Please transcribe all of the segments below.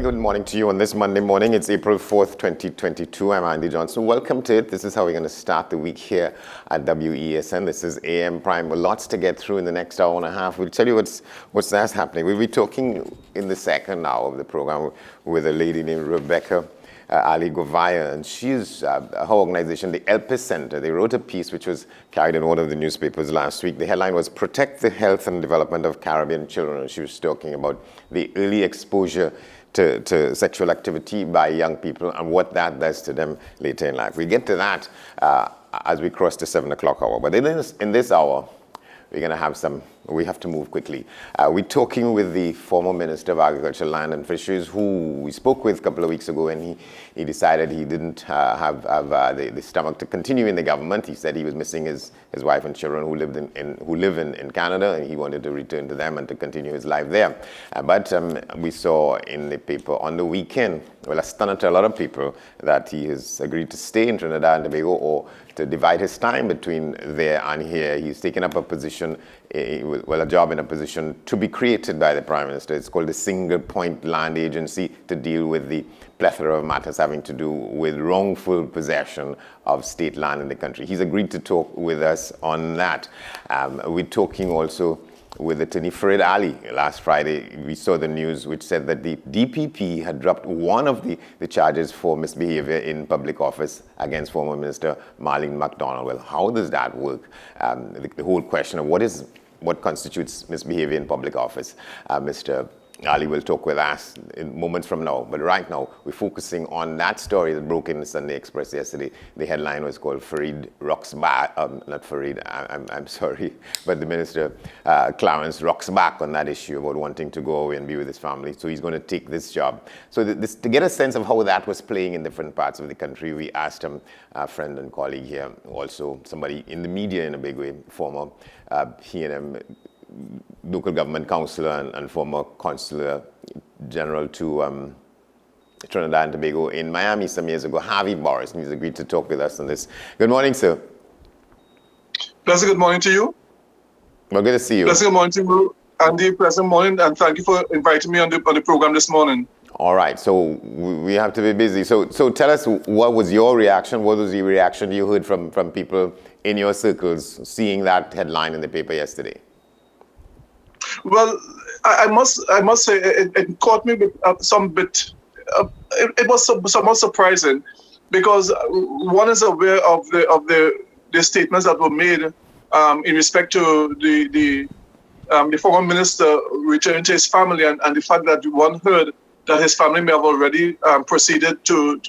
good morning to you on this Monday morning. It's April 4th, 2022. I'm Andy Johnson. Welcome to it. This is how we're going to start the week here at WESN. This is AM Prime. With lots to get through in the next hour and a half. We'll tell you what's that's happening. We'll be talking in the second hour of the program with a lady named Rebecca Ali Govaya, and she's her organization, the Elpis Center. They wrote a piece which was carried in one of the newspapers last week. The headline was "Protect the Health and Development of Caribbean Children." And she was talking about the early exposure to sexual activity by young people and what that does to them later in life. We'll get to that as we cross the 7 o'clock hour. But in this hour, we're going to have we have to move quickly. We're talking with the former Minister of Agriculture, Land and Fisheries, who we spoke with a couple of weeks ago, and he decided he didn't have the stomach to continue in the government. He said he was missing his wife and children who live in Canada, and he wanted to return to them and to continue his life there. But we saw in the paper on the weekend, well, a stunner to a lot of people, that he has agreed to stay in Trinidad and Tobago or to divide his time between there and here. He's taken up a position, a job in a position to be created by the Prime Minister. It's called the Single Point Land Agency, to deal with the plethora of matters having to do with wrongful possession of state land in the country. He's agreed to talk with us on that. We're talking also with Attorney Farid Ali. Last Friday, we saw the news which said that the DPP had dropped one of the charges for misbehavior in public office against former Minister Marlene McDonald. Well, how does that work? The whole question of what constitutes misbehavior in public office. Mr. Ali will talk with us in moments from now. But right now, we're focusing on that story that broke in the Sunday Express yesterday. The headline was called Farid rocks back, not Farid, I'm sorry, but the minister, Clarence, rocks back on that issue about wanting to go away and be with his family. So he's going to take this job. So to get a sense of how that was playing in different parts of the country, we asked him, a friend and colleague here, also somebody in the media in a big way, former P&M local government councillor and former consular general to Trinidad and Tobago in Miami some years ago, Harvey Boris, and he's agreed to talk with us on this. Good morning, sir. Pleasant good morning to you. Well, good to see you. Pleasant good morning to you, Andy. Pleasant morning, and thank you for inviting me on the program this morning. All right, so we have to be busy. So tell us, what was your reaction? What was the reaction you heard from people in your circles seeing that headline in the paper yesterday? Well, I must say it caught me with some bit. It was somewhat surprising, because one is aware of the statements that were made in respect to the former minister returning to his family, and the fact that one heard that his family may have already proceeded to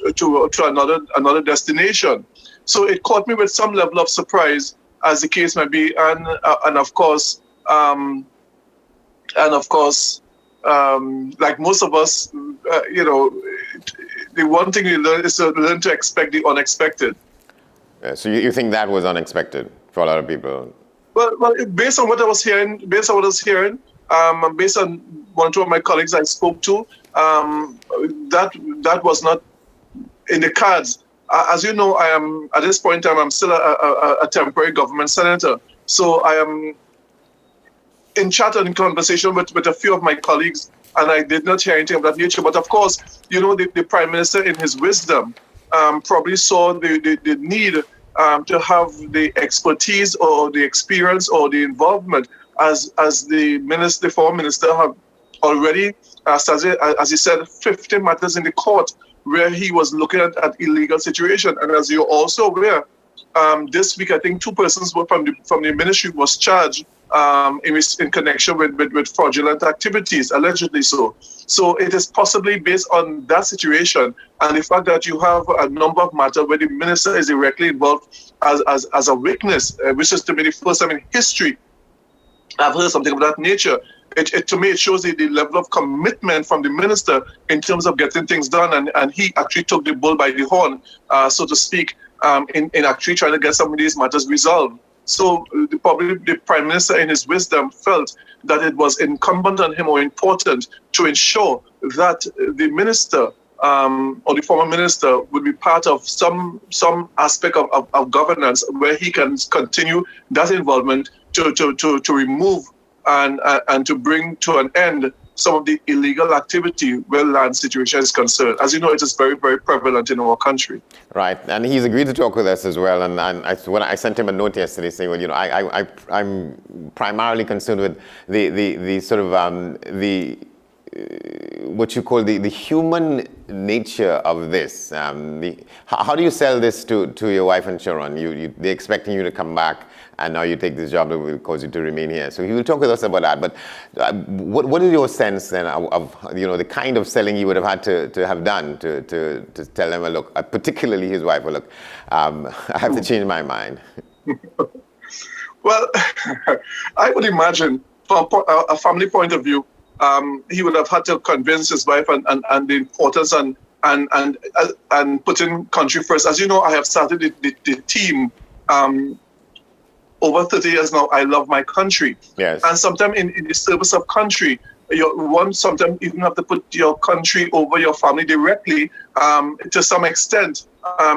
another destination. So it caught me with some level of surprise, as the case may be, and of course. Like most of us, the one thing you learn is to learn to expect the unexpected. So you think that was unexpected for a lot of people? Well, based on what I was hearing, and based on one or two of my colleagues I spoke to, that was not in the cards. As you know, I am at this point in time, I'm still a temporary government senator. So I am in chat and in conversation with a few of my colleagues, and I did not hear anything of that nature. But of course, the Prime Minister, in his wisdom, probably saw the need to have the expertise or the experience or the involvement, as the former minister have already, as he said, 50 matters in the court where he was looking at illegal situation. And as you're also aware, this week, I think 2 persons were from the ministry was charged in connection with fraudulent activities, allegedly so. So it is possibly based on that situation and the fact that you have a number of matters where the minister is directly involved as a witness, which is to me the first time in history I've heard something of that nature. To me, it shows the level of commitment from the minister in terms of getting things done, and he actually took the bull by the horn, so to speak, in actually trying to get some of these matters resolved. So probably the Prime Minister, in his wisdom, felt that it was incumbent on him or important to ensure that the minister or the former minister would be part of some aspect of governance where he can continue that involvement to remove and to bring to an end some of the illegal activity where land situation is concerned. As you know, it is very, very prevalent in our country. Right, and he's agreed to talk with us as well. And when I sent him a note yesterday saying, well, I'm primarily concerned with the sort of what you call the human nature of this. How do you sell this to your wife and children? They're expecting you to come back, and now you take this job that will cause you to remain here. So he will talk with us about that. But what is your sense then of the kind of selling you would have had to have done to tell them, well, look, particularly his wife, well, look, I have to change my mind. Well, I would imagine from a family point of view, he would have had to convince his wife and the importance and putting country first. As you know, I have started the team over 30 years now. I love my country. Yes. And sometimes in the service of country, you sometimes even have to put your country over your family directly to some extent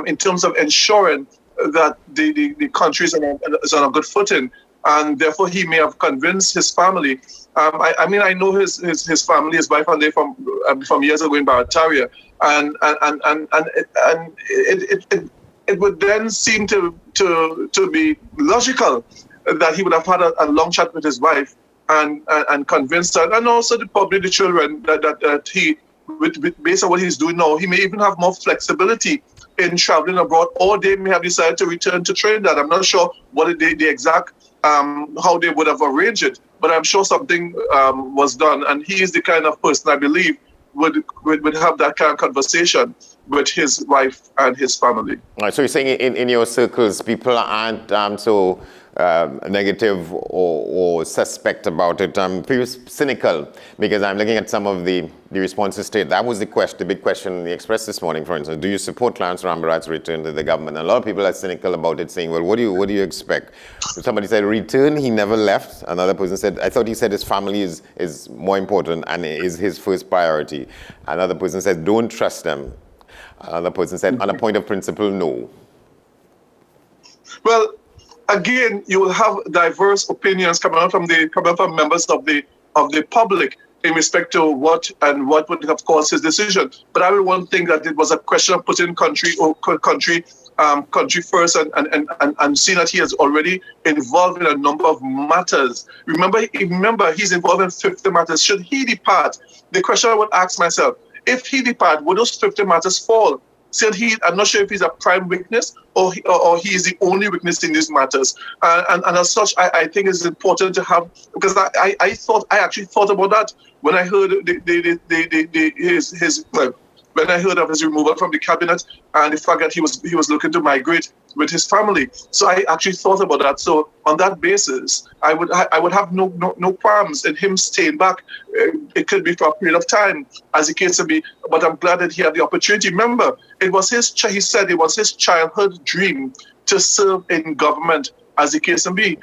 in terms of ensuring that the country is on a good footing. And therefore, he may have convinced his family. I mean, I know his family, his wife, and they from years ago in Barataria, and it would then seem to be logical that he would have had a long chat with his wife and convinced her, and also probably the children that he, based on what he's doing now, he may even have more flexibility in traveling abroad, or they may have decided to return to Trinidad. I'm not sure what the exact how they would have arranged it, but I'm sure something was done, and he is the kind of person I believe would have that kind of conversation with his wife and his family. All right, so you're saying in your circles, people aren't so negative or suspect about it, pretty cynical, because I'm looking at some of the responses to it. That was the big question in the Express this morning, for instance. Do you support Clarence Rambarat's return to the government? And a lot of people are cynical about it, saying, well, what do you expect? So somebody said, return, he never left. Another person said, I thought he said his family is more important and is his first priority. Another person said, don't trust them. Another person said, on a point of principle, no. Well, again, you will have diverse opinions coming from members of the public in respect to what would have caused his decision. But I will one think that it was a question of putting country first and seeing that he is already involved in a number of matters. Remember, he's involved in 50 matters. Should he depart? The question I would ask myself, if he depart, would those 50 matters fall? Said I'm not sure if he's a prime witness or he is the only witness in these matters. And as such, I think it's important to have, because I actually thought about that when I heard when I heard of his removal from the cabinet and the fact that he was looking to migrate with his family. So I actually thought about that. So on that basis, I would have no qualms in him staying back. It could be for a period of time, as the case may be. But I'm glad that he had the opportunity. Remember, he said it was his childhood dream to serve in government, as the case may be.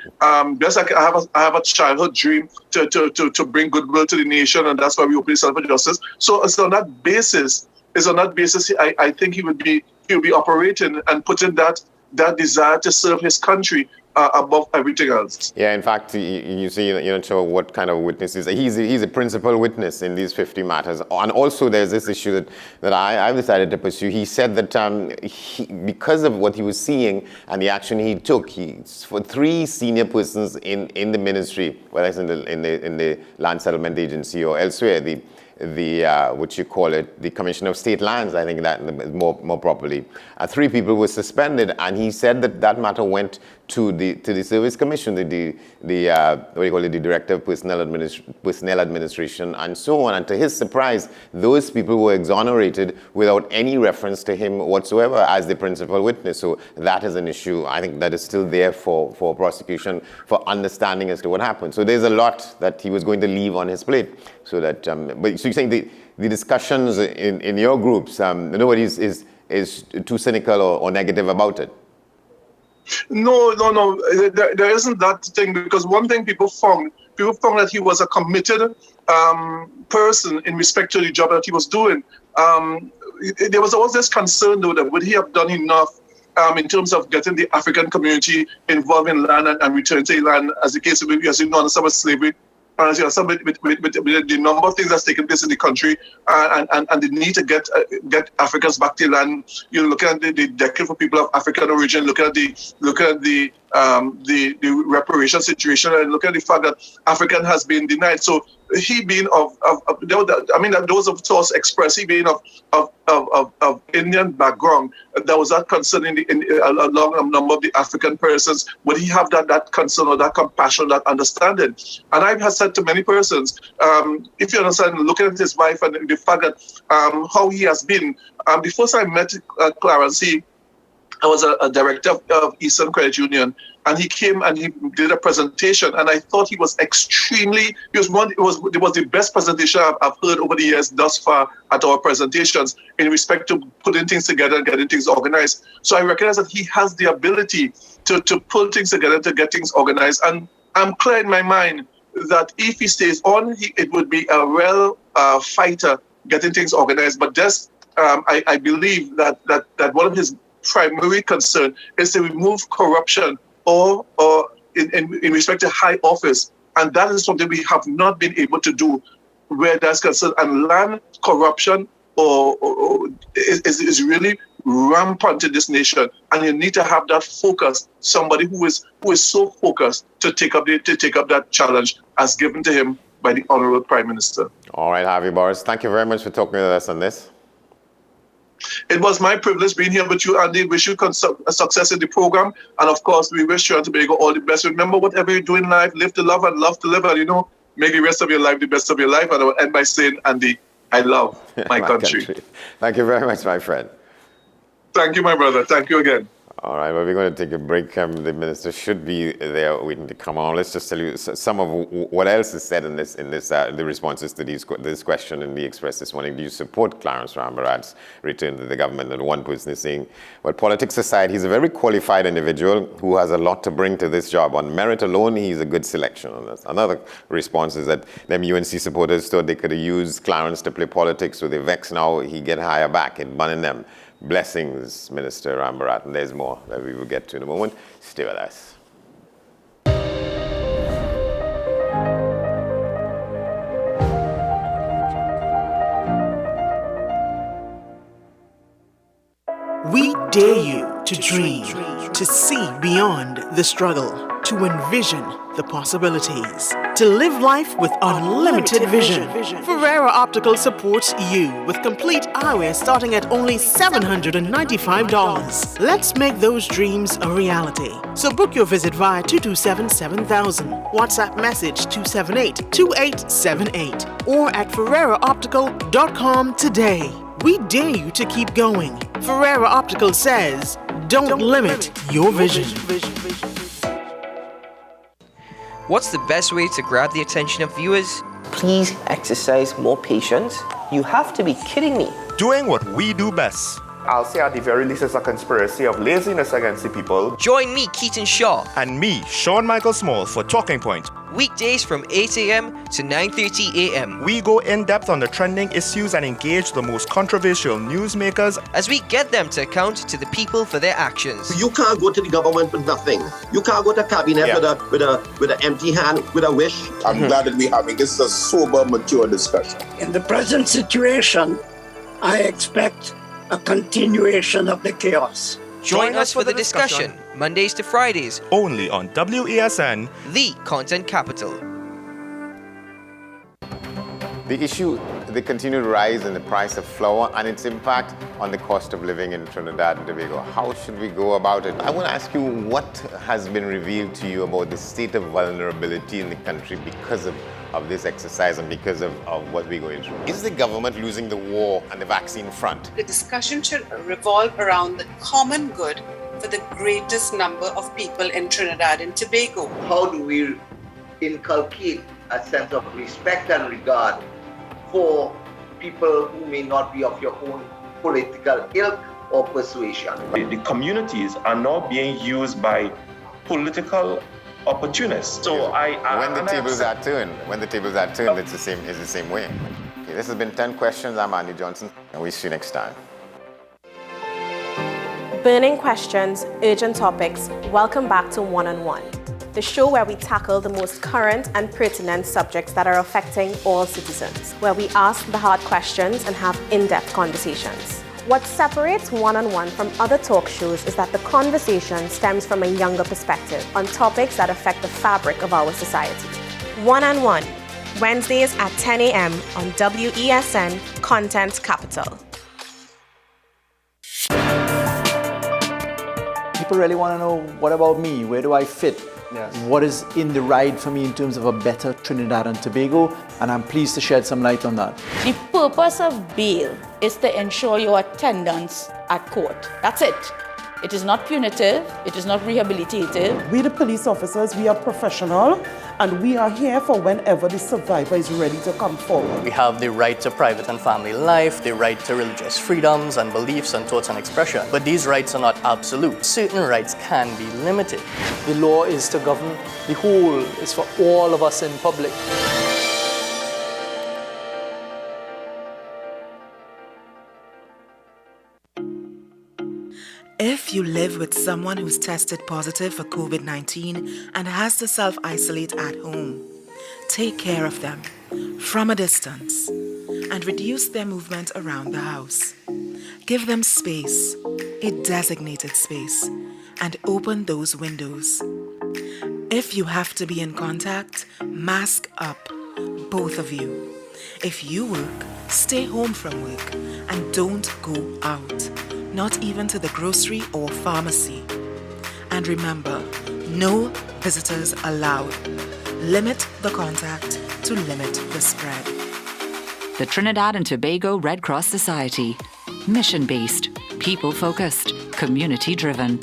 Just like I have a childhood dream to bring goodwill to the nation, and that's why we open Center for Justice. So it's on that basis. I think he would be operating and putting that desire to serve his country above everything else. Yeah, in fact, you see, you're not sure what kind of witness is. He's a principal witness in these 50 matters. And also there's this issue that I've decided to pursue. He said that because of what he was seeing and the action he took, for 3 senior persons in the ministry, whether it's in the Land Settlement Agency or elsewhere, the what you call it, the Commissioner of State Lands, I think that more properly. 3 people were suspended, and he said that matter went to the Service Commission, the Director of Personnel Administration, and so on. And to his surprise, those people were exonerated without any reference to him whatsoever as the principal witness. So that is an issue, I think, that is still there for prosecution, for understanding as to what happened. So there's a lot that he was going to leave on his plate. So that, so you're saying the discussions in your groups, nobody is too cynical or negative about it? No. There isn't that thing, because one thing people found that he was a committed person in respect to the job that he was doing. There was always this concern, though, that would he have done enough in terms of getting the African community involved in land and return to land, as the case may be, as you know, on some of slavery. and as you understand, with the number of things that's taken place in the country, and the need to get Africans back to land. You're looking at the decade for people of African origin. Look at the reparation situation, and look at the fact that African has been denied. So he being those of us express, he being of Indian background, there was that concern along a number of the African persons. Would he have that concern or that compassion, that understanding? And I have said to many persons, if you understand, looking at his wife and the fact that how he has been, the first I met Clarence, I was a director of Eastern Credit Union, and he came and he did a presentation, and I thought it was the best presentation I've heard over the years thus far at our presentations in respect to putting things together and getting things organized. So I recognize that he has the ability to pull things together, to get things organized, and I'm clear in my mind that if he stays on, it would be a real fighter getting things organized. But just I believe that one of his primary concern is to remove corruption or in respect to high office, and that is something we have not been able to do where that's concerned. And land corruption is really rampant in this nation, and you need to have that focus. Somebody who is so focused to take up that challenge as given to him by the Honorable Prime Minister. All right, Harvey Boris, thank you very much for talking with us on this. It was my privilege being here with you, Andy. Wish you success in the program. And of course, we wish you and Tobago all the best. Remember, whatever you do in life, live to love and love to live. And, make the rest of your life the best of your life. And I will end by saying, Andy, I love my country. Thank you very much, my friend. Thank you, my brother. Thank you again. All right, well, we're going to take a break. The minister should be there waiting to come on. Let's just tell you some of what else is said in the responses to this question in the Express this morning. Do you support Clarence Rambarat's return to the government? And one person is saying, well, politics aside, he's a very qualified individual who has a lot to bring to this job. On merit alone, he's a good selection on this. Another response is that them UNC supporters thought they could have used Clarence to play politics, so they're vexed now he get higher back in banning them. Blessings, Minister Rambarat, and there's more that we will get to in a moment. Stay with us. We dare you to dream, to see beyond the struggle, to envision the possibilities, to live life with unlimited vision. Ferrera Optical supports you with complete eyewear starting at only $795. Let's make those dreams a reality. So book your visit via 227-7000, WhatsApp message 278-2878, or at FerreraOptical.com today. We dare you to keep going. Ferrera Optical says, don't limit your vision. What's the best way to grab the attention of viewers? Please exercise more patience. You have to be kidding me. Doing what we do best. I'll say at the very least it's a conspiracy of laziness against the people. Join me, Keaton Shaw. And me, Sean Michael Small, for Talking Point. Weekdays from 8 a.m. to 9:30 a.m. We go in-depth on the trending issues and engage the most controversial newsmakers as we get them to account to the people for their actions. You can't go to the government with nothing. You can't go to cabinet with an empty hand, with a wish. I'm glad that we're having this a sober, mature discussion. In the present situation, I expect a continuation of the chaos. Join us for the discussion, Mondays to Fridays, only on WESN, the content capital. The issue, the continued rise in the price of flour and its impact on the cost of living in Trinidad and Tobago. How should we go about it? I want to ask you what has been revealed to you about the state of vulnerability in the country because of this exercise and because of what we're going through. Is the government losing the war on the vaccine front? The discussion should revolve around the common good for the greatest number of people in Trinidad and Tobago. How do we inculcate a sense of respect and regard for people who may not be of your own political ilk or persuasion? The communities are now being used by political opportunists. So when the tables are turned, it's the same way. Okay, this has been 10 Questions. I'm Andy Johnson, and we'll see you next time. Burning questions, urgent topics. Welcome back to One on One. the show where we tackle the most current and pertinent subjects that are affecting all citizens, where we ask the hard questions and have in-depth conversations. What separates One-on-One from other talk shows is that the conversation stems from a younger perspective on topics that affect the fabric of our society. One-on-One, Wednesdays at 10 a.m. on WESN Content Capital. People really want to know, what about me? Where do I fit? Yes. What is in the ride for me in terms of a better Trinidad and Tobago? And I'm pleased to shed some light on that. The purpose of bail is to ensure your attendance at court. That's it. It is not punitive. It is not rehabilitative. We, the police officers, we are professional, and we are here for whenever the survivor is ready to come forward. We have the right to private and family life, the right to religious freedoms and beliefs and thoughts and expression. But these rights are not absolute. Certain rights can be limited. The law is to govern the whole. It's for all of us in public. If you live with someone who's tested positive for COVID-19 and has to self-isolate at home, take care of them from a distance and reduce their movement around the house. Give them space, a designated space, and open those windows. If you have to be in contact, mask up, both of you. If you work, stay home from work and don't go out. Not even to the grocery or pharmacy. And remember, no visitors allowed. Limit the contact to limit the spread. The Trinidad and Tobago Red Cross Society. Mission-based, people-focused, community-driven.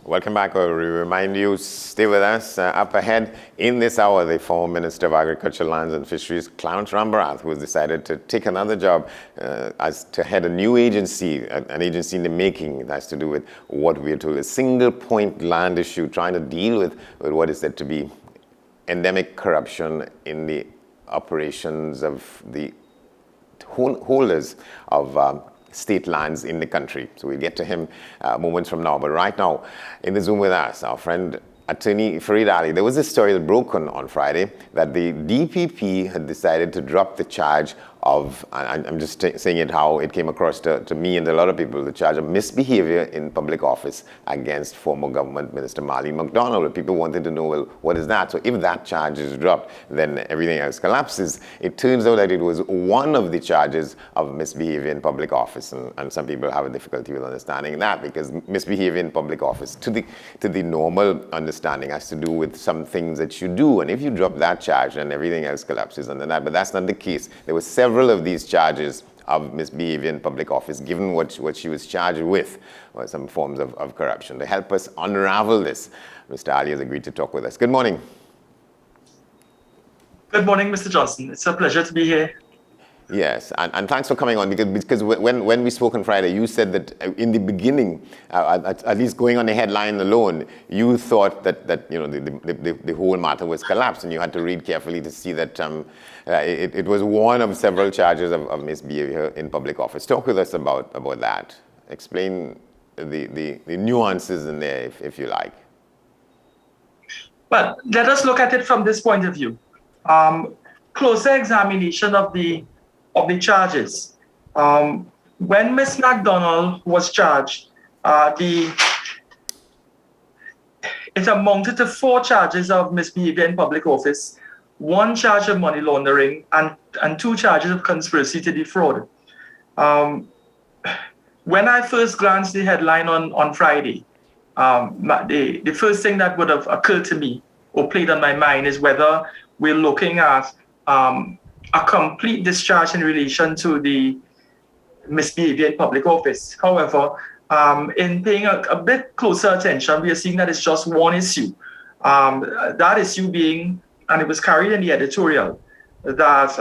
Welcome back. We remind you, stay with us. Up ahead in this hour, the former Minister of Agriculture, Lands and Fisheries, Clarence Rambarath, who has decided to take another job as to head a new agency, an agency in the making. It has to do with what we are told, a single point land issue, trying to deal with what is said to be endemic corruption in the operations of the holders of state lands in the country. So we'll get to him moments from now. But right now, in the Zoom with us, our friend Attorney Fareed Ali. There was a story that broke on Friday that the DPP had decided to drop the charge of, and I'm just saying it how it came across to me and a lot of people, the charge of misbehavior in public office against former government Minister Marlene McDonald. People wanted to know, well, what is that? So if that charge is dropped, then everything else collapses. It turns out that it was one of the charges of misbehavior in public office, and some people have a difficulty with understanding that, because misbehavior in public office, to the normal understanding, has to do with some things that you do, and if you drop that charge, then everything else collapses under that. But that's not the case. There were several of these charges of misbehavior in public office, given what she was charged with, or some forms of corruption. To help us unravel this, Mr. Ali has agreed to talk with us. Good morning. Good morning, Mr. Johnson. It's a pleasure to be here. Yes, and thanks for coming on, because when we spoke on Friday, you said that in the beginning, at least going on the headline alone, you thought that you know the whole matter was collapsed, and you had to read carefully to see that it was one of several charges of misbehavior in public office. Talk with us about that. Explain the nuances in there, if you like. Well, let us look at it from this point of view. Closer examination of the charges. When Ms. McDonald was charged, it amounted to 4 charges of misbehavior in public office, 1 charge of money laundering, and 2 charges of conspiracy to defraud. When I first glanced the headline on Friday, the first thing that would have occurred to me or played on my mind is whether we're looking at a complete discharge in relation to the misbehavior in public office. However, in paying a bit closer attention, we are seeing that it's just one issue. That issue being, and it was carried in the editorial, that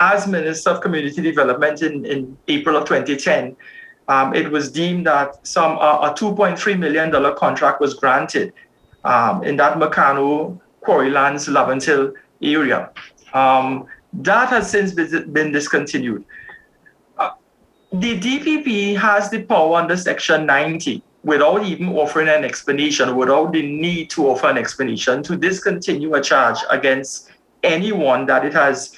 as Minister of Community Development in April of 2010, it was deemed that a $2.3 million contract was granted in that Meccano Quarrylands Laventille area. That has since been discontinued. The DPP has the power under Section 90, without even offering an explanation, without the need to offer an explanation, to discontinue a charge against anyone that it has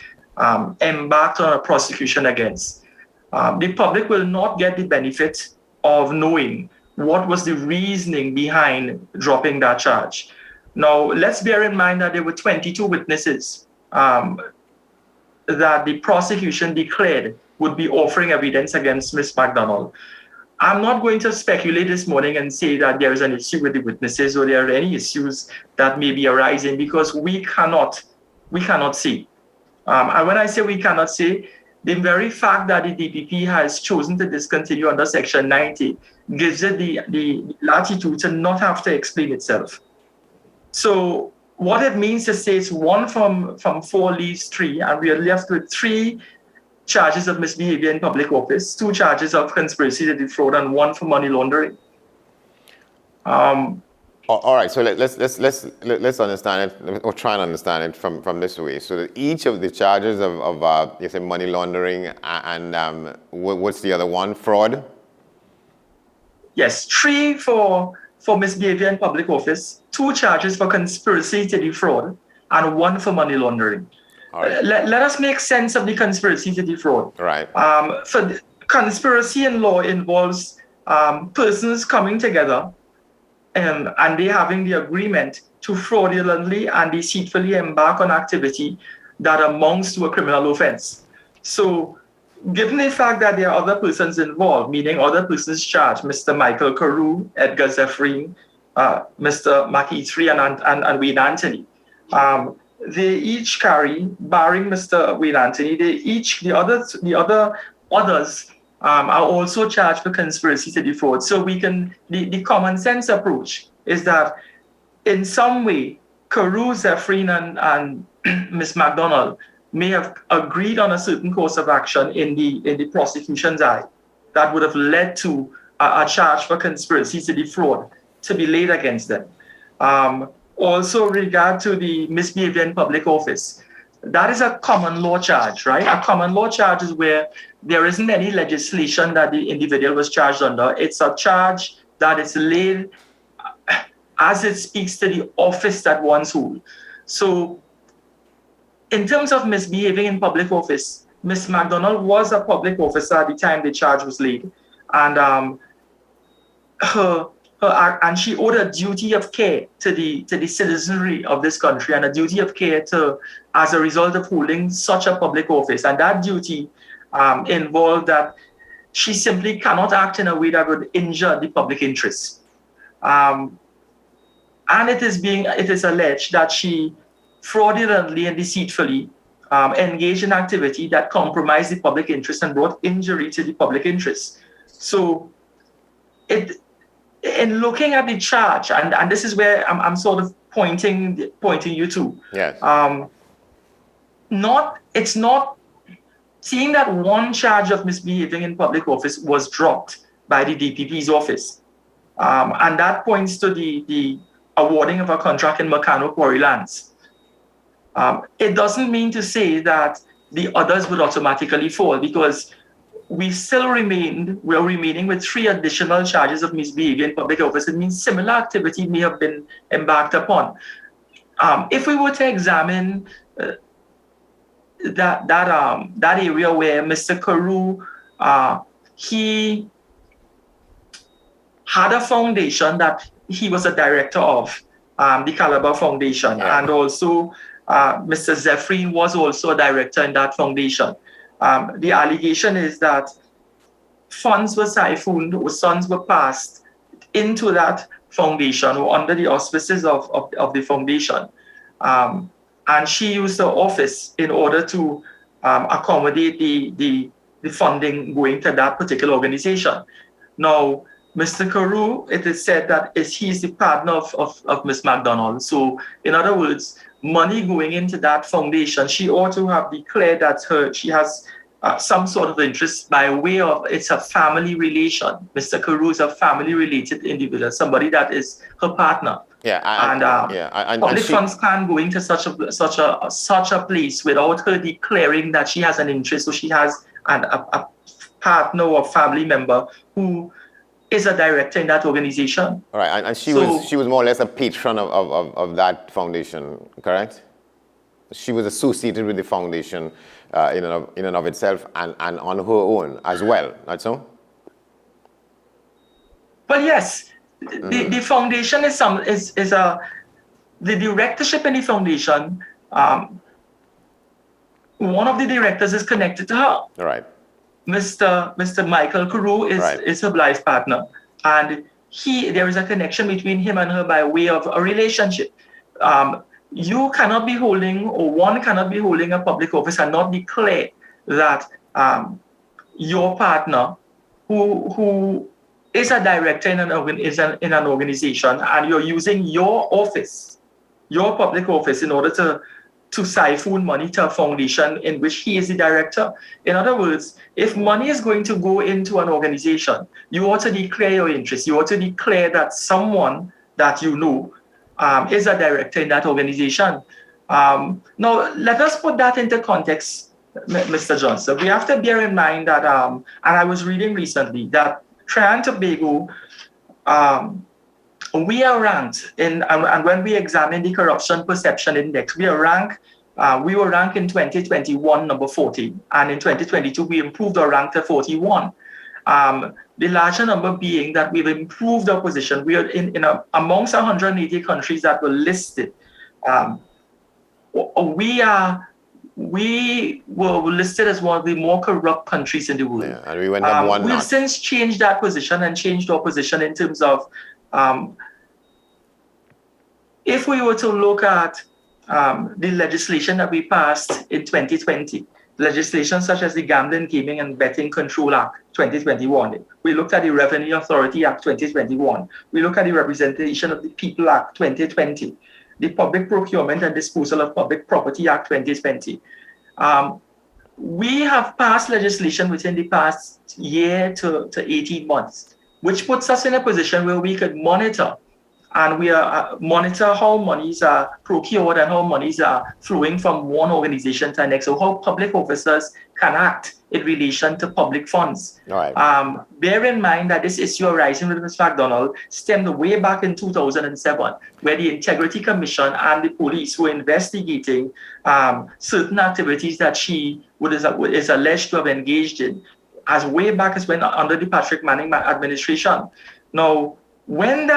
embarked on a prosecution against. The public will not get the benefit of knowing what was the reasoning behind dropping that charge. Now, let's bear in mind that there were 22 witnesses that the prosecution declared would be offering evidence against Ms. McDonald. I'm not going to speculate this morning and say that there is an issue with the witnesses or there are any issues that may be arising, because we cannot see. And when I say we cannot see, the very fact that the DPP has chosen to discontinue under Section 90 gives it the latitude to not have to explain itself. So what it means to say it's 1 from 4 leaves 3, and we are left with 3 charges of misbehavior in public office, 2 charges of conspiracy to defraud, and 1 for money laundering. All right, so let's understand it, or try and understand it from this way. So that each of the charges of you say money laundering and what's the other one? Fraud? Yes, 3 for misbehavior in public office, 2 charges for conspiracy to defraud, and 1 for money laundering. Right. Let us make sense of the conspiracy to defraud. Right. For conspiracy in law involves persons coming together and they having the agreement to fraudulently and deceitfully embark on activity that amounts to a criminal offense. So, given the fact that there are other persons involved, meaning other persons charged, Mr. Michael Carew, Edgar Zephyrin, Mr. McEathery, and Wayne Anthony, they each carry, barring Mr. Wayne Anthony, the others are also charged for conspiracy to defraud. So the common sense approach is that in some way, Carew, Zephyrin, and Ms. McDonald may have agreed on a certain course of action in the prosecution's eye that would have led to a charge for conspiracy to defraud to be laid against them. Also, regard to the misbehavior in public office, that is a common law charge, right? A common law charge is where there isn't any legislation that the individual was charged under. It's a charge that is laid as it speaks to the office that one's hold. So, in terms of misbehaving in public office, Ms. McDonald was a public officer at the time the charge was laid, and and she owed a duty of care to the citizenry of this country, and a duty of care as a result of holding such a public office. And that duty involved that she simply cannot act in a way that would injure the public interest. And it is alleged that she fraudulently and deceitfully engaged in activity that compromised the public interest and brought injury to the public interest. So in looking at the charge, and this is where I'm sort of pointing you to. Yes. It's not seeing that one charge of misbehaving in public office was dropped by the DPP's office, and that points to the awarding of a contract in Meccano Quarry Lands. It doesn't mean to say that the others would automatically fall, because we're remaining with 3 additional charges of misbehavior in public office. It means similar activity may have been embarked upon. If we were to examine that area where Mr. Carew, he had a foundation that he was a director of, the Calabar Foundation, and also Mr. Zephyrin was also a director in that foundation. The allegation is that funds were siphoned or funds were passed into that foundation or under the auspices of the foundation. And she used her office in order to accommodate the funding going to that particular organization. Now, Mr. Carew, it is said that he's the partner of Ms. McDonald. So, in other words, money going into that foundation, she ought to have declared that she has some sort of interest by way of it's a family relation. Mr. Carew is a family-related individual, somebody that is her partner. Public funds can't go into such a place without her declaring that she has an interest or she has a partner or family member who is a director in that organization. All right, and she was more or less a patron of that foundation, correct? She was associated with the foundation in and of itself and on her own as well, not so? But yes, the foundation is the directorship in the foundation. One of the directors is connected to her. All right. Mr. Michael Carew is her life partner, and there is a connection between him and her by way of a relationship. You cannot be holding, or one cannot be holding a public office and not declare that your partner, who is a director in an organization, and you're using your office, your public office, in order to siphon money to a foundation in which he is the director. In other words, if money is going to go into an organization, you ought to declare your interest. You ought to declare that someone that you know is a director in that organization. Now, let us put that into context, Mr. Johnson. We have to bear in mind that, and I was reading recently, that Trinidad and Tobago, we are ranked and when we examine the Corruption Perception Index, we were ranked in 2021 number 40, and in 2022 we improved our rank to 41. The larger number being that we've improved our position. We are amongst 180 countries that were listed. We were listed as one of the more corrupt countries in the world. Yeah, and we went up one notch. We've since changed that position and changed our position in terms of if we were to look at the legislation that we passed in 2020, legislation such as the Gambling, Gaming and Betting Control Act 2021. We looked at the Revenue Authority Act 2021. We looked at the Representation of the People Act 2020, the Public Procurement and Disposal of Public Property Act 2020. We have passed legislation within the past year to 18 months, which puts us in a position where we could monitor how monies are procured and how monies are flowing from one organization to the next, so how public officers can act in relation to public funds. All right. Bear in mind that this issue arising with Ms. McDonald stemmed way back in 2007, where the Integrity Commission and the police were investigating certain activities that she is alleged to have engaged in, as way back as when under the Patrick Manning administration. Now, when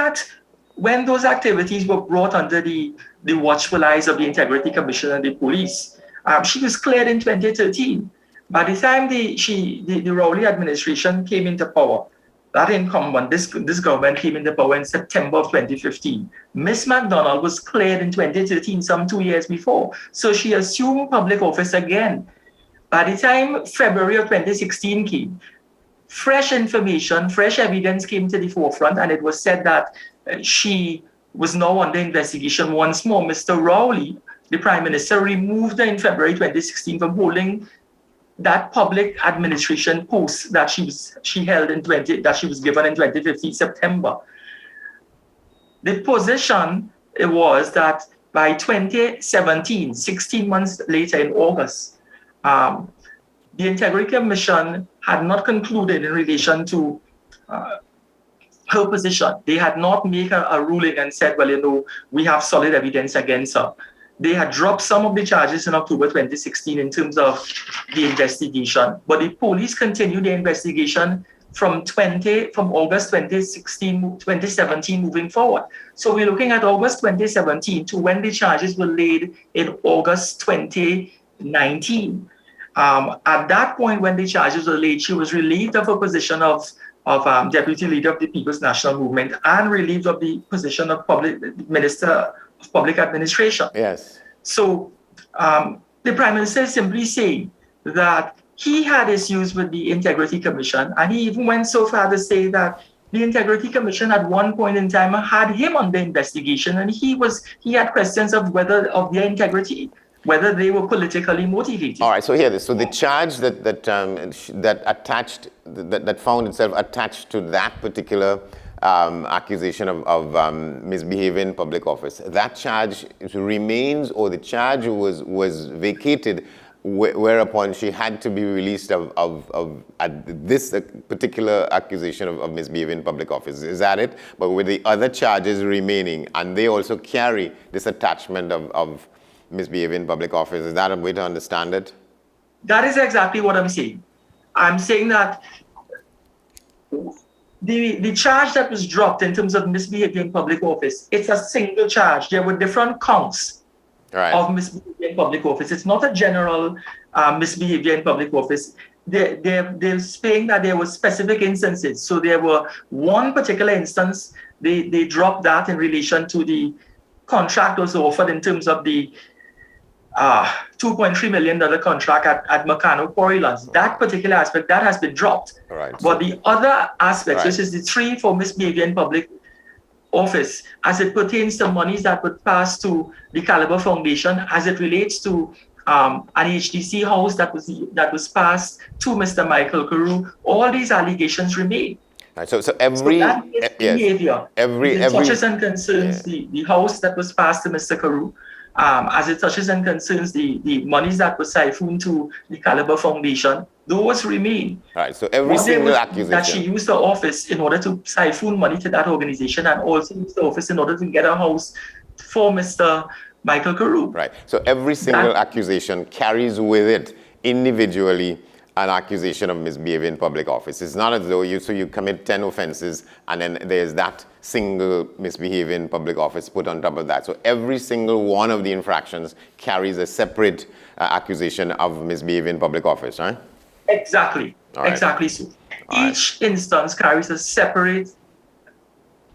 those activities were brought under the watchful eyes of the Integrity Commission and the police, she was cleared in 2013. By the time the Rowley administration came into power, this government came into power in September of 2015. Ms. McDonald was cleared in 2013, some 2 years before. So she assumed public office again. By the time February of 2016 came, fresh information, fresh evidence came to the forefront, and it was said that she was now under investigation once more. Mr. Rowley, the Prime Minister, removed her in February 2016 from holding that public administration post that she held that she was given in 2015 September. The position was that by 2017, 16 months later in August, the Integrity Commission had not concluded in relation to her position. They had not made a ruling and said, well, we have solid evidence against her. They had dropped some of the charges in October 2016 in terms of the investigation, but the police continued the investigation from August 2017 moving forward. So we're looking at August 2017 to when the charges were laid in August 2019. At that point, when the charges were laid, she was relieved of her position of Deputy Leader of the People's National Movement and relieved of the position of Minister of Public Administration. Yes. So the Prime Minister is simply saying that he had issues with the Integrity Commission, and he even went so far to say that the Integrity Commission at one point in time had him under investigation, and he had questions of their integrity. whether they were politically motivated. All right, so here, so the charge that found itself attached to that particular accusation of misbehavior in public office, that charge remains, or the charge was vacated, whereupon she had to be released of this particular accusation of misbehavior in public office. Is that it? But with the other charges remaining, and they also carry this attachment of misbehavior in public office. Is that a way to understand it? That is exactly what I'm saying. I'm saying that the charge that was dropped in terms of misbehavior in public office, it's a single charge. There were different counts of misbehavior in public office. It's not a general misbehavior in public office. They're saying that there were specific instances. So there were one particular instance, they dropped that in relation to the contract also offered in terms of the $2.3 million contract at Meccano Quarrylands. That particular aspect, that has been dropped. Right. But the other aspects, which is the 3 for misbehavior in public office, as it pertains to monies that would pass to the Caliber Foundation, as it relates to an HDC house that was passed to Mr. Michael Carew, all these allegations remain. Right, so every behavior, it touches and concerns the house that was passed to Mr. Carew, as it touches and concerns the monies that were siphoned to the Caliber Foundation, those remain. Right, so every single accusation. That she used the office in order to siphon money to that organization, and also used the office in order to get a house for Mr. Michael Carew. Right, so every single accusation carries with it individually an accusation of misbehavior in public office. It's not as though you commit 10 offenses and then there's that single misbehavior in public office put on top of that. So every single one of the infractions carries a separate accusation of misbehavior in public office, right? Exactly. Right. Exactly so. Each instance carries a separate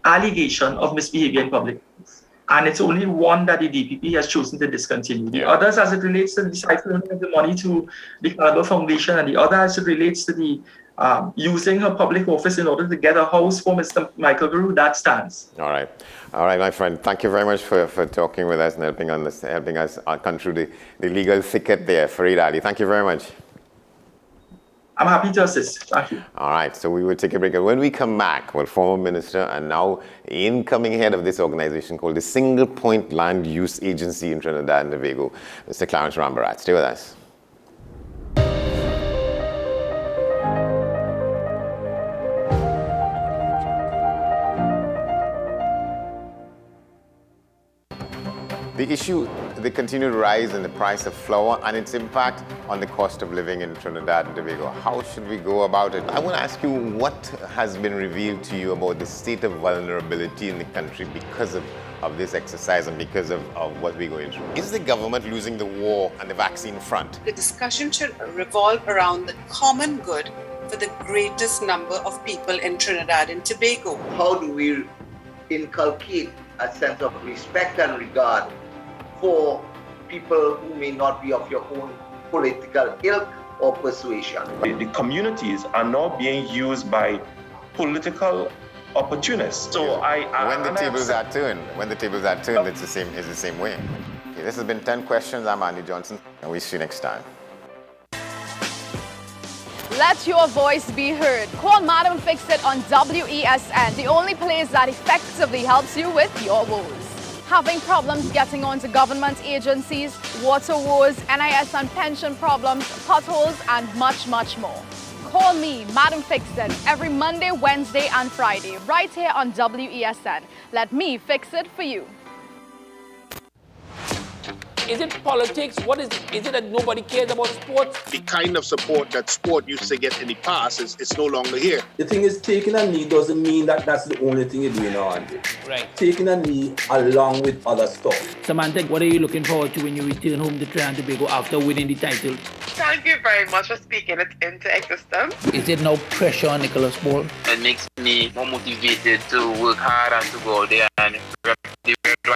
allegation of misbehavior in public office. And it's only one that the DPP has chosen to discontinue. The others, as it relates to the siphoning of the money to the Caliber Foundation, and the other as it relates to the using her public office in order to get a house for Mr. Michael Carew, that stands. All right, my friend. Thank you very much for talking with us and helping us come through the legal thicket there, Fareed Ali. Thank you very much. I'm happy to assist. Thank you. All right, so we will take a break. And when we come back, well, former minister and now incoming head of this organization called the Single Point Land Use Agency in Trinidad and Tobago, Mr. Clarence Rambarat. Stay with us. The issue, the continued rise in the price of flour and its impact on the cost of living in Trinidad and Tobago. How should we go about it? I want to ask you what has been revealed to you about the state of vulnerability in the country because of this exercise and because of what we're going through. Is the government losing the war on the vaccine front? The discussion should revolve around the common good for the greatest number of people in Trinidad and Tobago. How do we inculcate a sense of respect and regard for people who may not be of your own political ilk or persuasion? The communities are now being used by political opportunists. So when the tables are turned, it's the same way. Okay, this has been 10 Questions. I'm Andy Johnson, and we'll see you next time. Let your voice be heard. Call Madam Fix-It on WESN, the only place that effectively helps you with your woes. Having problems getting onto government agencies, water woes, NIS and pension problems, potholes, and much, much more. Call me, Madam Fix-It, every Monday, Wednesday, and Friday, right here on WESN. Let me fix it for you. Is it politics? What is it? Is it that nobody cares about sports? The kind of support that sport used to get in the past is no longer here. The thing is, taking a knee doesn't mean that that's the only thing you're doing now, Andre. Right. Taking a knee along with other stuff. Samantha, what are you looking forward to when you return home to Trinidad and Tobago after winning the title? Thank you very much for speaking it into existence. Is it no pressure on Nicholas Paul? It makes me more motivated to work hard and to go out there and rep the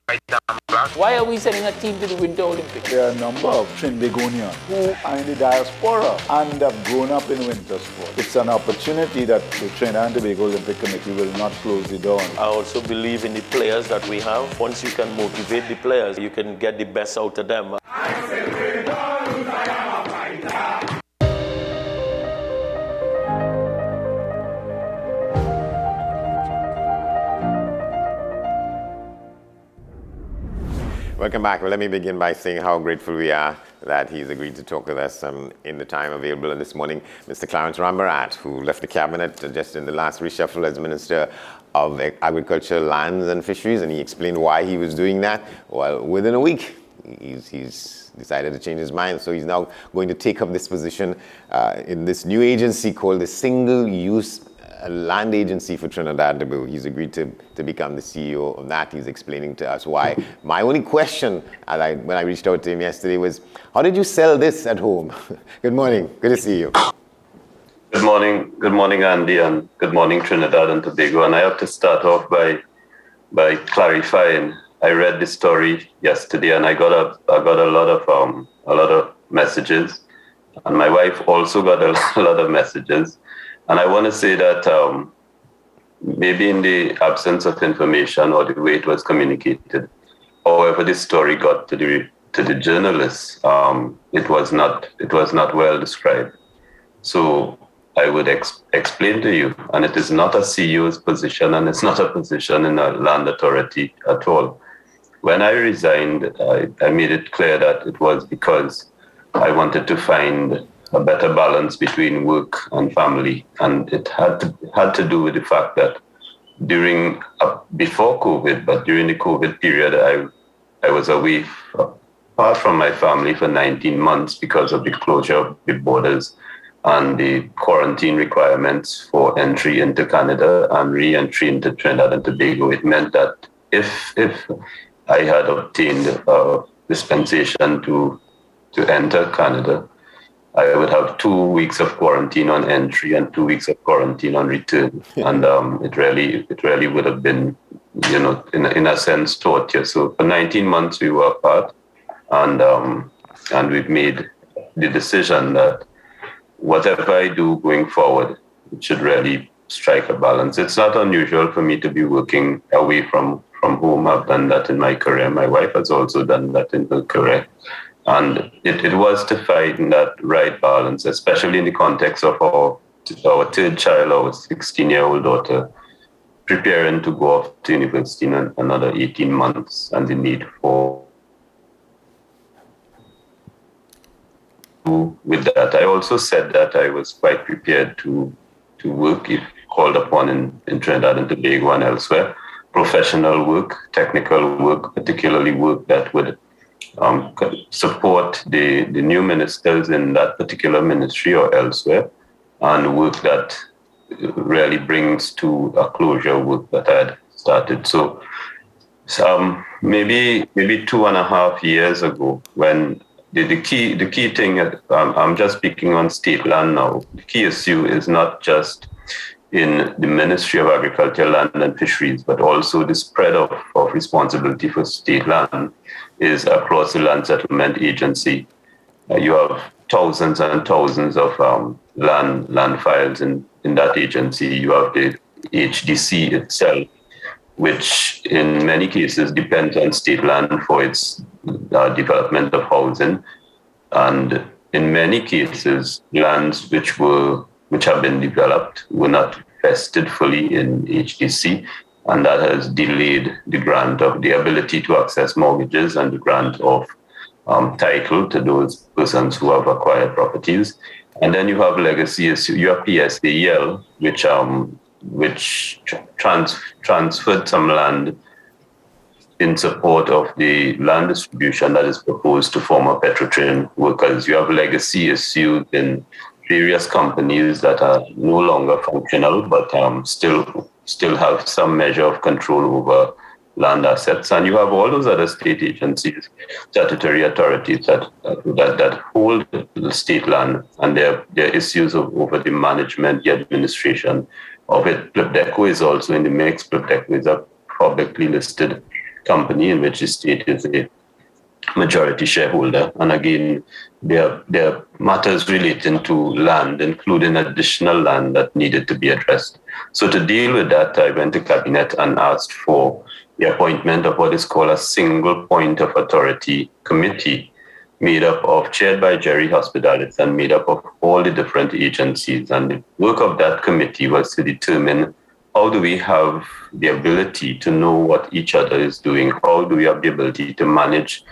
right time. Why are we sending a team to the Winter Olympics? There are a number of Trinbagonians who are in the diaspora and have grown up in winter sport. It's an opportunity that the Trinidad and Tobago Olympic Committee will not close the door on. I also believe in the players that we have. Once you can motivate the players, you can get the best out of them. Welcome back. Well, let me begin by saying how grateful we are that he's agreed to talk with us in the time available. And this morning, Mr. Clarence Rambarat, who left the cabinet just in the last reshuffle as Minister of Agriculture, Lands and Fisheries, and he explained why he was doing that. Well, within a week, he's decided to change his mind. So he's now going to take up this position in this new agency called the Single-Use Land Agency for Trinidad and Tobago. He's agreed to become the CEO of that. He's explaining to us why. My only question when I reached out to him yesterday was, how did you sell this at home? Good morning. Good to see you. Good morning, Andy, and good morning, Trinidad and Tobago. And I have to start off by clarifying. I read the story yesterday, and I got a lot of messages, and my wife also got a lot of messages. And I want to say that maybe in the absence of information or the way it was communicated, however this story got to the journalists, it was not well described. So I would explain to you, and it is not a CEO's position, and it's not a position in a land authority at all. When I resigned, I made it clear that it was because I wanted to find a better balance between work and family. And it had to do with the fact that before COVID, but during the COVID period, I was away apart from my family for 19 months because of the closure of the borders and the quarantine requirements for entry into Canada and re-entry into Trinidad and Tobago. It meant that if I had obtained a dispensation to enter Canada, I would have 2 weeks of quarantine on entry and 2 weeks of quarantine on return. And it really would have been, in a sense, torture. So for 19 months we were apart, and we've made the decision that whatever I do going forward, it should really strike a balance. It's not unusual for me to be working away from home. I've done that in my career. My wife has also done that in her career. And it was to find that right balance, especially in the context of our third child, our 16-year-old daughter, preparing to go off to university in another 18 months, and the need for. With that, I also said that I was quite prepared to work if called upon in Trinidad and Tobago and elsewhere. Professional work, technical work, particularly work that would support the new ministers in that particular ministry or elsewhere, and work that really brings to a closure work that I had started. So maybe 2.5 years ago, when the key thing, I'm just speaking on state land now, the key issue is not just in the Ministry of Agriculture, Land and Fisheries, but also the spread of responsibility for state land is across the Land Settlement Agency. You have thousands and thousands of land files in that agency. You have the HDC itself, which in many cases depends on state land for its development of housing. And in many cases, lands which have been developed were not vested fully in HDC, and that has delayed the grant of the ability to access mortgages and the grant of title to those persons who have acquired properties. And then you have legacy issue. You have PSAL, which transferred some land in support of the land distribution that is proposed to former Petrotrin workers. You have legacy issues in various companies that are no longer functional, but still have some measure of control over land assets. And you have all those other state agencies, statutory authorities that hold the state land, and their issues over the management, the administration of it. Plipdeco is also in the mix. Plipdeco is a publicly listed company in which the state is a majority shareholder. And again, there are matters relating to land, including additional land that needed to be addressed. So to deal with that, I went to Cabinet and asked for the appointment of what is called a single point of authority committee, chaired by Jerry Hospitalis and made up of all the different agencies. And the work of that committee was to determine how do we have the ability to know what each other is doing? How do we have the ability to manage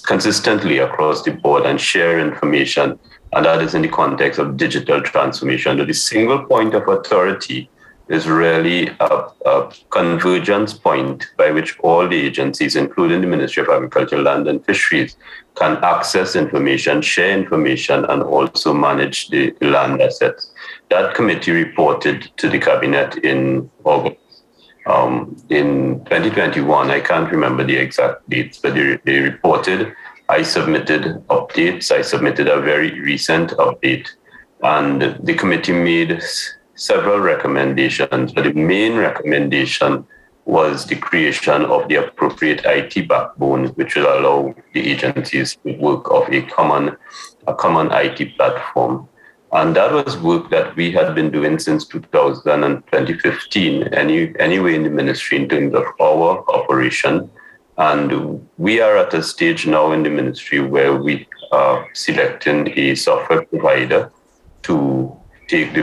consistently across the board and share information? And that is in the context of digital transformation. The single point of authority is really a convergence point by which all the agencies, including the Ministry of Agriculture, Land and Fisheries, can access information, share information, and also manage the land assets. That committee reported to the cabinet in August. In 2021, I can't remember the exact dates, but they reported. I submitted updates. I submitted a very recent update, and the committee made several recommendations, but the main recommendation was the creation of the appropriate IT backbone, which will allow the agencies to work off a common IT platform. And that was work that we had been doing since 2015, anyway in the ministry in terms of our operation. And we are at a stage now in the ministry where we are selecting a software provider to take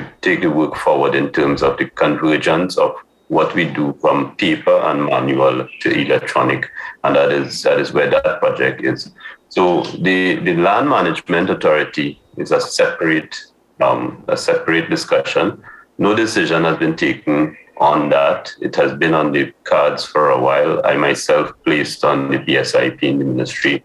the work forward in terms of the convergence of what we do from paper and manual to electronic. And that is where that project is. So the Land Management Authority is a separate discussion. No decision has been taken on that. It has been on the cards for a while. I myself placed on the PSIP in the ministry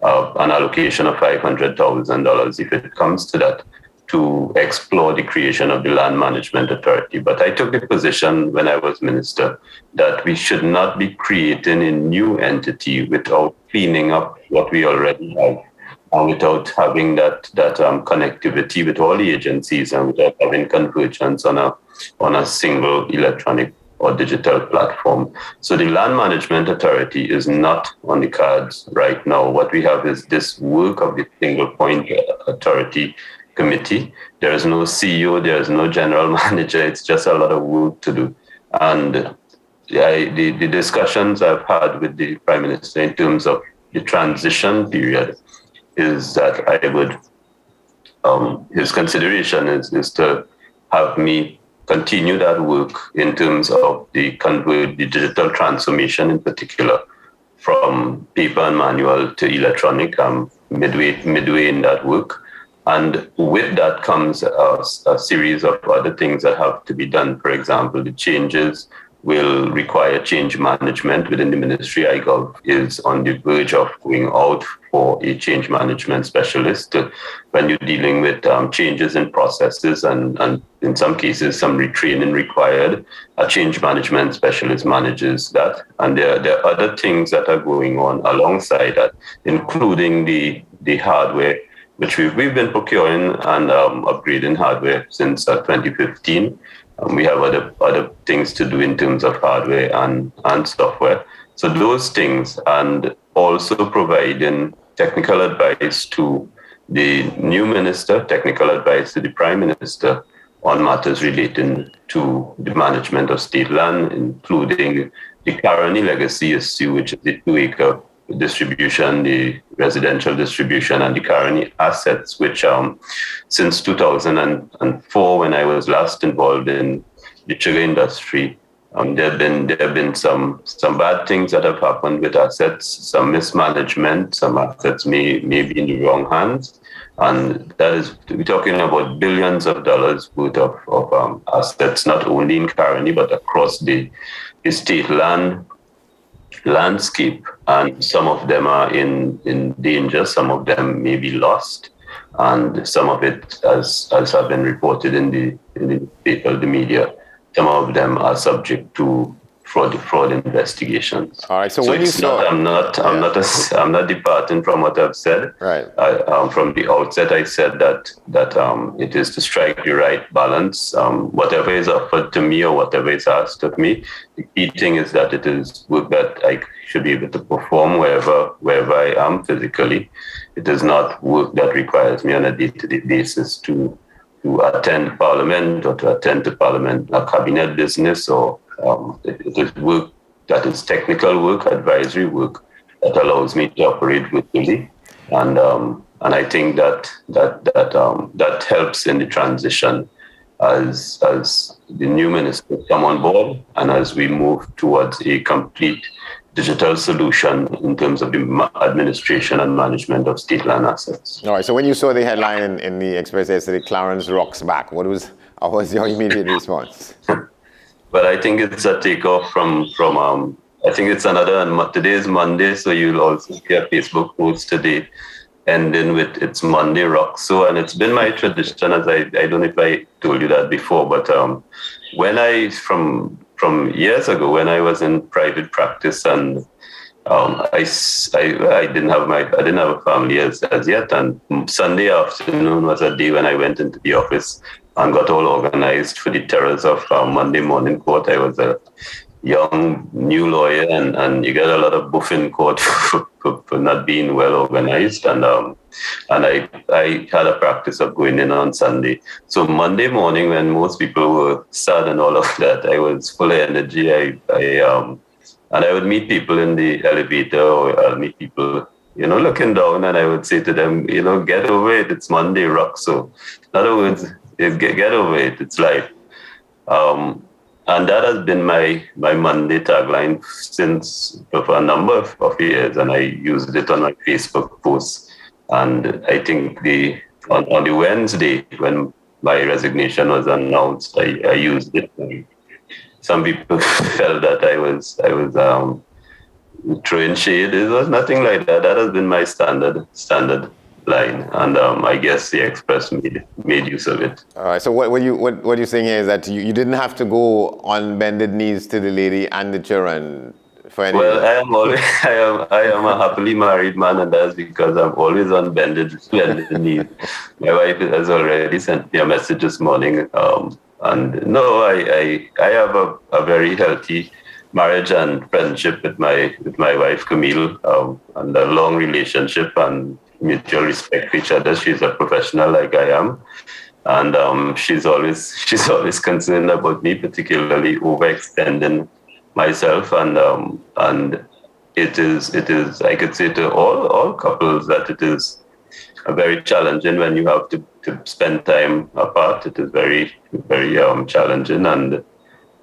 an allocation of $500,000 if it comes to that, to explore the creation of the Land Management Authority. But I took the position when I was minister that we should not be creating a new entity without cleaning up what we already have, and without having that connectivity with all the agencies, and without having convergence on a single electronic or digital platform. So the Land Management Authority is not on the cards right now. What we have is this work of the single point authority committee. There is no CEO, there is no general manager. It's just a lot of work to do. And the discussions I've had with the Prime Minister in terms of the transition period is that I would, his consideration is to have me continue that work in terms of the digital transformation in particular, from paper and manual to electronic. I'm midway in that work. And with that comes a series of other things that have to be done. For example, the changes will require change management within the ministry. iGov is on the verge of going out for a change management specialist when you're dealing with changes in processes and in some cases some retraining required. A change management specialist manages that. And there are other things that are going on alongside that, including the hardware, which we've been procuring and upgrading hardware since 2015. We have other things to do in terms of hardware and software. So those things, and also providing technical advice to the new minister, technical advice to the Prime Minister on matters relating to the management of state land, including the Caroni legacy issue, which is the 2-acre distribution, the residential distribution, and the Caroni assets, which since 2004, when I was last involved in the sugar industry, there have been some bad things that have happened with assets, some mismanagement, some assets may be in the wrong hands, and that is, we're talking about billions of dollars worth of assets, not only in Caroni but across the state landscape, and some of them are in danger, some of them may be lost, and some of it, as have been reported in the paper, the media, some of them are subject to fraud investigations. All right. So when you saw, I'm not departing from what I've said. Right. From the outset, I said that it is to strike the right balance. Whatever is offered to me or whatever is asked of me, the key thing is that it is work that I should be able to perform wherever I am physically. It is not work that requires me on a day-to-day basis to attend Parliament or to attend to Parliament cabinet business, or it is work that is technical work, advisory work that allows me to operate virtually, and I think that helps in the transition. as the new minister come on board and as we move towards a complete digital solution in terms of the administration and management of state land assets. All right, so when you saw the headline in the Express yesterday, Clarence rocks back, what was your immediate response? Well, I think it's a takeoff from I think it's today is Monday, so you'll also see a Facebook post today ending with "It's Monday Rock." So, and it's been my tradition, as I don't know if I told you that before, but when from years ago, when I was in private practice, and I didn't have a family as yet, and Sunday afternoon was a day when I went into the office and got all organized for the terrors of Monday morning court. I was a young new lawyer, and you get a lot of buff in court for not being well organized, and I had a practice of going in on Sunday. So Monday morning, when most people were sad and all of that, I was full of energy. And I would meet people in the elevator, or I'll meet people, looking down, and I would say to them, get over it. It's Monday Rock. So in other words, get over it. It's life. And that has been my Monday tagline for a number of years, and I used it on my Facebook posts. And I think on the Wednesday, when my resignation was announced, I used it. Some people felt that I was throwing shade. It was nothing like that. That has been my standard line, and I guess the Express made use of it. All right. So what you're saying here is that you didn't have to go on bended knees to the lady and the children for any. Well, I am a happily married man, and that's because I'm always on bended knees. My wife has already sent me a message this morning, and no, I have a very healthy marriage and friendship with my wife Camille, and a long relationship and mutual respect for each other. She's a professional like I am, and she's always concerned about me, particularly overextending myself, and it is I could say to all couples that it is very challenging when you have to spend time apart. It is very, very challenging, and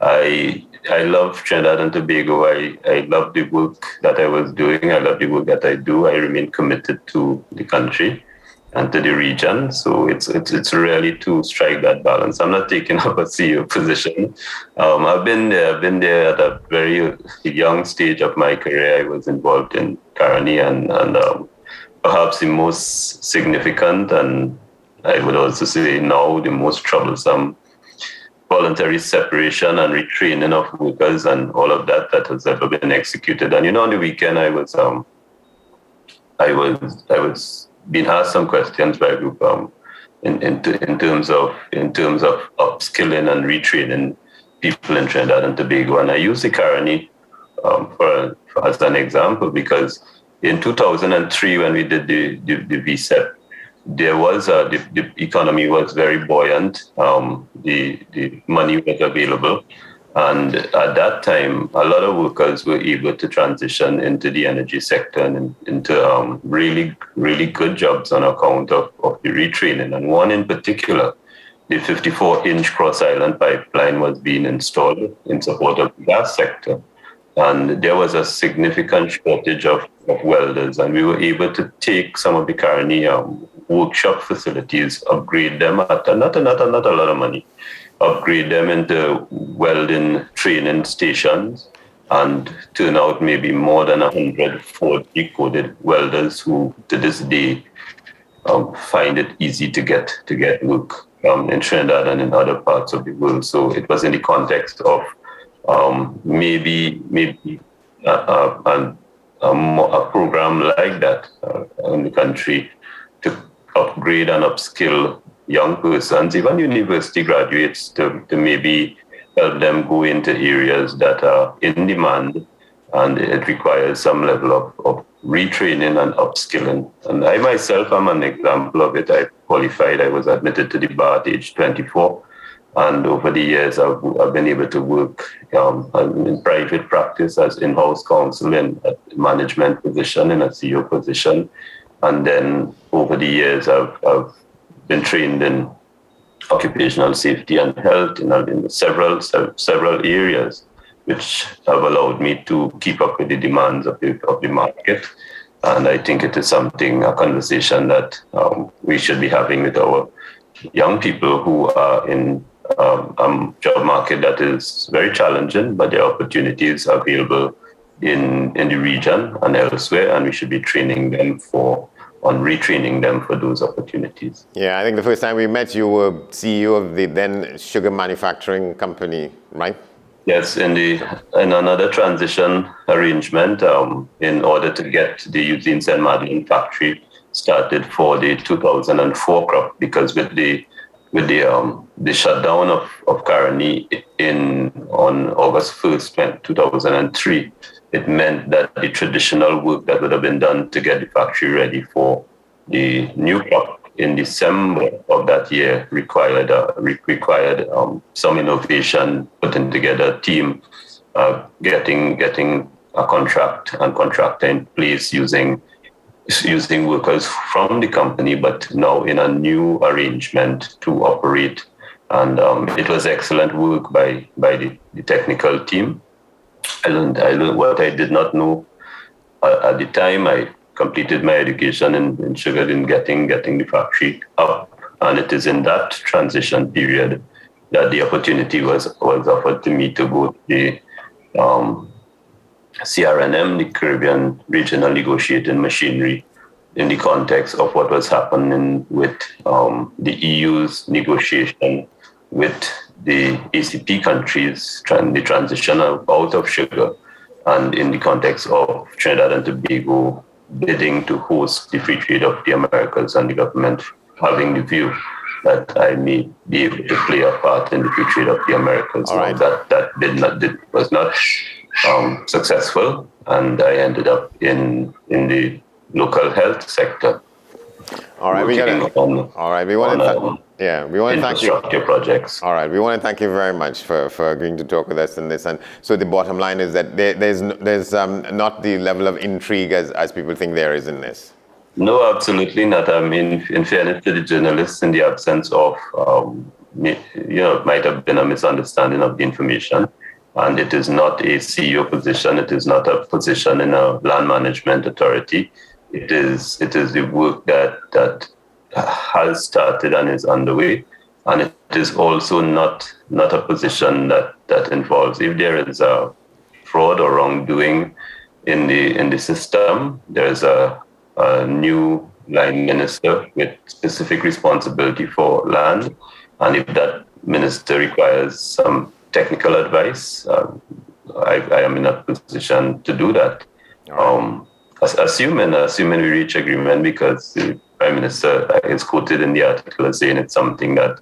I love Trinidad and Tobago. I love the work that I was doing. I love the work that I do. I remain committed to the country and to the region. So it's really to strike that balance. I'm not taking up a CEO position. I've been there at a very young stage of my career. I was involved in Caroni, and perhaps the most significant, and I would also say now the most troublesome, voluntary separation and retraining of workers and all of that has ever been executed. And on the weekend, I was being asked some questions by a group in terms of upskilling and retraining people in Trinidad and Tobago. And I use the Caroni as an example, because in 2003, when we did the VSEP, there was the economy was very buoyant. The money was available, and at that time, a lot of workers were able to transition into the energy sector and into really, really good jobs on account of the retraining. And one in particular, the 54-inch cross-island pipeline was being installed in support of the gas sector. And there was a significant shortage of welders, and we were able to take some of the Caroni workshop facilities, upgrade them at not a lot of money, upgrade them into welding training stations, and turn out maybe more than 100 Forge coded welders who to this day find it easy to get work in Trinidad and in other parts of the world. So it was in the context of maybe a program like that in the country to upgrade and upskill young persons, even university graduates, to maybe help them go into areas that are in demand, and it requires some level of retraining and upskilling. And I myself am an example of it. I qualified, I was admitted to the bar at age 24. And over the years, I've been able to work in private practice as in-house counsel in a management position, in a CEO position. And then over the years, I've been trained in occupational safety and health in several areas, which have allowed me to keep up with the demands of the market. And I think it is a conversation that we should be having with our young people who are in a job market that is very challenging, but there are opportunities available in the region and elsewhere, and we should be retraining them for those opportunities. Yeah, I think the first time we met, you were CEO of the then sugar manufacturing company, right? Yes, in another transition arrangement, in order to get the Eugene St. Madeleine factory started for the 2004 crop, because with the shutdown of Caroni on August 1st, 2003, it meant that the traditional work that would have been done to get the factory ready for the new crop in December of that year required some innovation, putting together a team, getting a contractor in place, using workers from the company, but now in a new arrangement to operate. And it was excellent work by the technical team. I learned what I did not know at the time. I completed my education in sugar in getting the factory up, and it is in that transition period that the opportunity was offered to me to go to the CRNM, the Caribbean Regional Negotiating Machinery, in the context of what was happening with the EU's negotiation with the ACP countries, the transition out of sugar, and in the context of Trinidad and Tobago bidding to host the Free Trade of the Americas, and the government having the view that I may be able to play a part in the Free Trade of the Americas. Right. That was not successful, and I ended up in the local health sector. All right, we want to thank you. Projects. All right, we want to thank you very much for agreeing to talk with us in this. And so the bottom line is that there's not the level of intrigue as people think there is in this. No, absolutely not. I mean, in fairness to the journalists, in the absence of, it might have been a misunderstanding of the information. And it is not a CEO position. It is not a position in a land management authority. It is the work that has started and is underway, and it is also not a position that involves, if there is a fraud or wrongdoing in the system, there is a new line minister with specific responsibility for land, and if that minister requires some technical advice, I am in a position to do that. Assuming we reach agreement, because the Prime Minister is quoted in the article as saying it's something that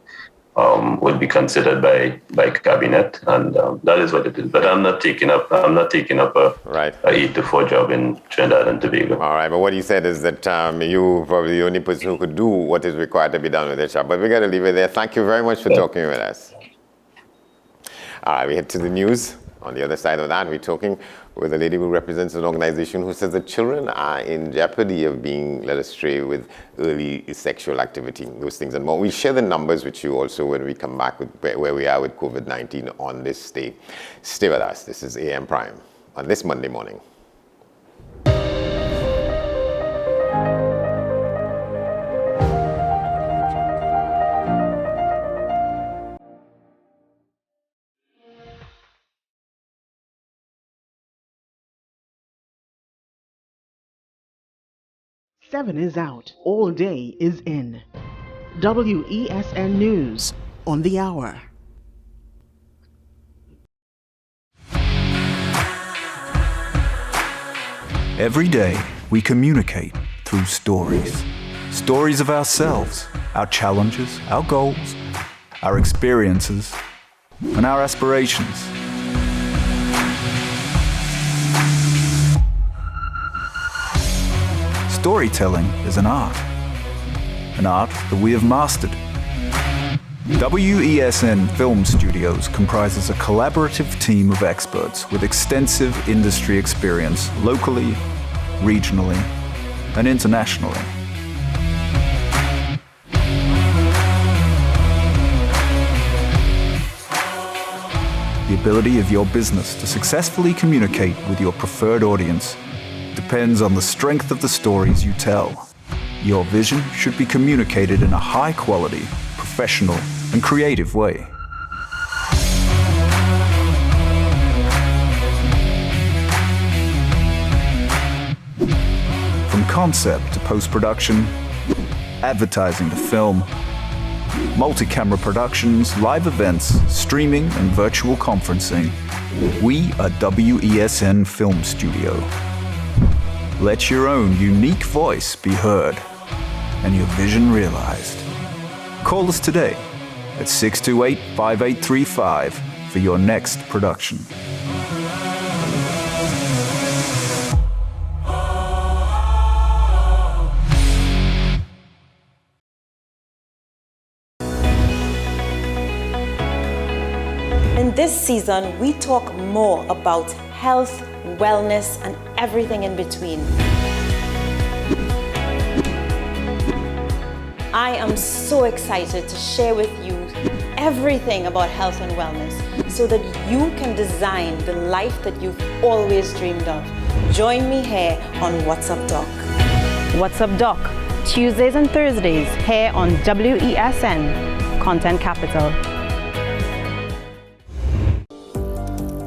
would be considered by cabinet, and that is what it is. But I'm not taking up a 8 to 4 job in Trinidad and Tobago. All right, but what he said is that you probably the only person who could do what is required to be done with the job. But we're going to leave it there. Thank you very much for talking with us. All right, we head to the news. On the other side of that, we're talking with a lady who represents an organization who says that children are in jeopardy of being led astray with early sexual activity, those things and more. We'll share the numbers with you also when we come back with where we are with COVID-19 on this day. Stay with us. This is AM Prime on this Monday morning. Seven is out. All day is in. WESN News on the hour. Every day, we communicate through stories. Stories of ourselves, our challenges, our goals, our experiences, and our aspirations. Storytelling is an art that we have mastered. WESN Film Studios comprises a collaborative team of experts with extensive industry experience locally, regionally, and internationally. The ability of your business to successfully communicate with your preferred audience depends on the strength of the stories you tell. Your vision should be communicated in a high-quality, professional, and creative way. From concept to post-production, advertising to film, multi-camera productions, live events, streaming, and virtual conferencing, we are WESN Film Studio. Let your own unique voice be heard and your vision realized. Call us today at 628-5835 for your next production. In this season, we talk more about health, wellness, and everything in between. I am so excited to share with you everything about health and wellness so that you can design the life that you've always dreamed of. Join me here on What's Up Doc. What's Up Doc? Tuesdays and Thursdays here on WESN, Content Capital.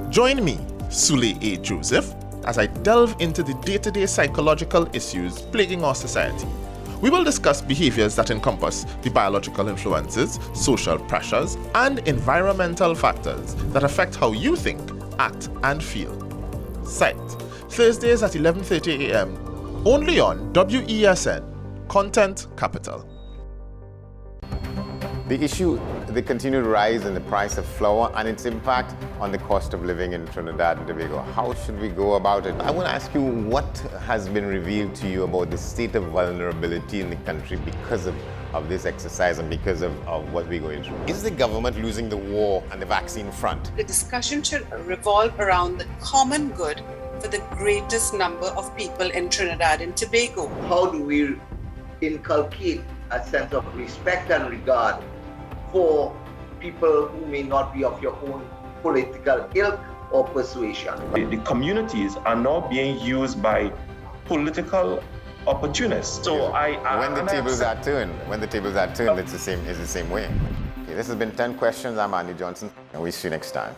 Join me, Sule A. Joseph, as I delve into the day-to-day psychological issues plaguing our society. We will discuss behaviors that encompass the biological influences, social pressures, and environmental factors that affect how you think, act, and feel. Sight, Thursdays at 11:30 a.m., only on WESN, Content Capital. The continued rise in the price of flour and its impact on the cost of living in Trinidad and Tobago. How should we go about it? I want to ask you, what has been revealed to you about the state of vulnerability in the country because of this exercise and because of what we're going through? Is the government losing the war on the vaccine front? The discussion should revolve around the common good for the greatest number of people in Trinidad and Tobago. How do we inculcate a sense of respect and regard for people who may not be of your own political ilk or persuasion? The communities are now being used by political opportunists. So when the tables are turned, it's the same way. Okay, this has been 10 Questions. I'm Andy Johnson, and we'll see you next time.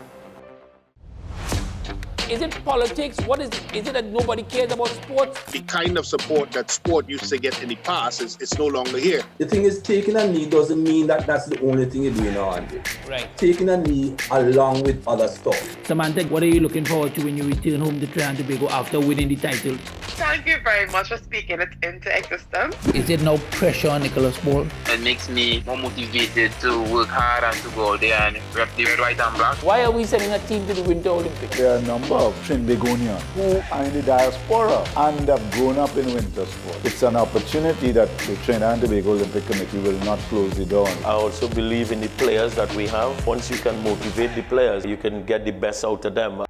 Is it politics? What is it? Is it that nobody cares about sports? The kind of support that sport used to get in the past is no longer here. The thing is, taking a knee doesn't mean that that's the only thing you're doing now, Andy. Right. Taking a knee along with other stuff. Samantha, what are you looking forward to when you return home to Trinidad and Tobago after winning the title? Thank you very much for speaking it into existence. Is it no pressure on Nicholas Ball? It makes me more motivated to work hard and to go out there and rep the white and black. Why are we sending a team to the Winter Olympics? There are a number of Trinbagonians who are in the diaspora and have grown up in winter sport. It's an opportunity that the Trinidad and Tobago Olympic Committee will not close the door on. I also believe in the players that we have. Once you can motivate the players, you can get the best out of them.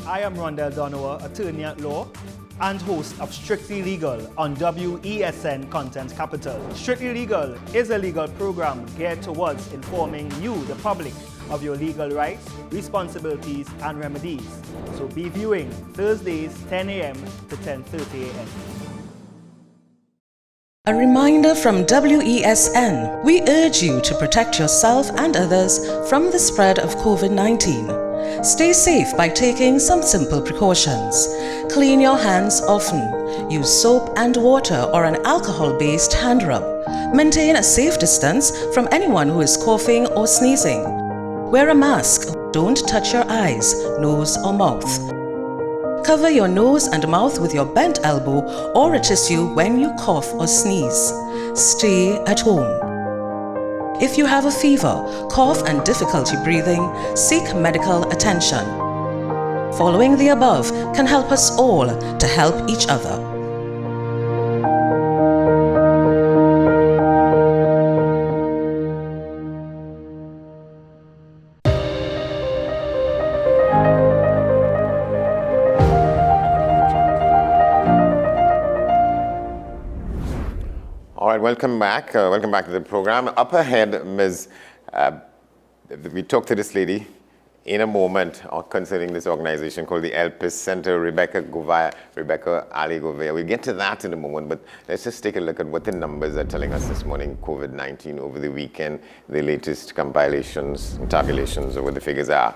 I am Rondell Donowa, attorney at law and host of Strictly Legal on WESN Content Capital. Strictly Legal is a legal program geared towards informing you, the public, of your legal rights, responsibilities, and remedies. So be viewing Thursdays 10 a.m. to 10:30 a.m. A reminder from WESN. We urge you to protect yourself and others from the spread of COVID-19. Stay safe by taking some simple precautions. Clean your hands often. Use soap and water or an alcohol-based hand rub. Maintain a safe distance from anyone who is coughing or sneezing. Wear a mask. Don't touch your eyes, nose or mouth. Cover your nose and mouth with your bent elbow or a tissue when you cough or sneeze. Stay at home. If you have a fever, cough and difficulty breathing, seek medical attention. Following the above can help us all to help each other. All right, welcome back. Welcome back to the program. Up ahead, Ms. We talked to this lady in a moment concerning this organization called the ELPIS Center, Rebecca Ali Govea. We'll get to that in a moment, but let's just take a look at what the numbers are telling us this morning. COVID-19 over the weekend, the latest compilations and tabulations of what the figures are.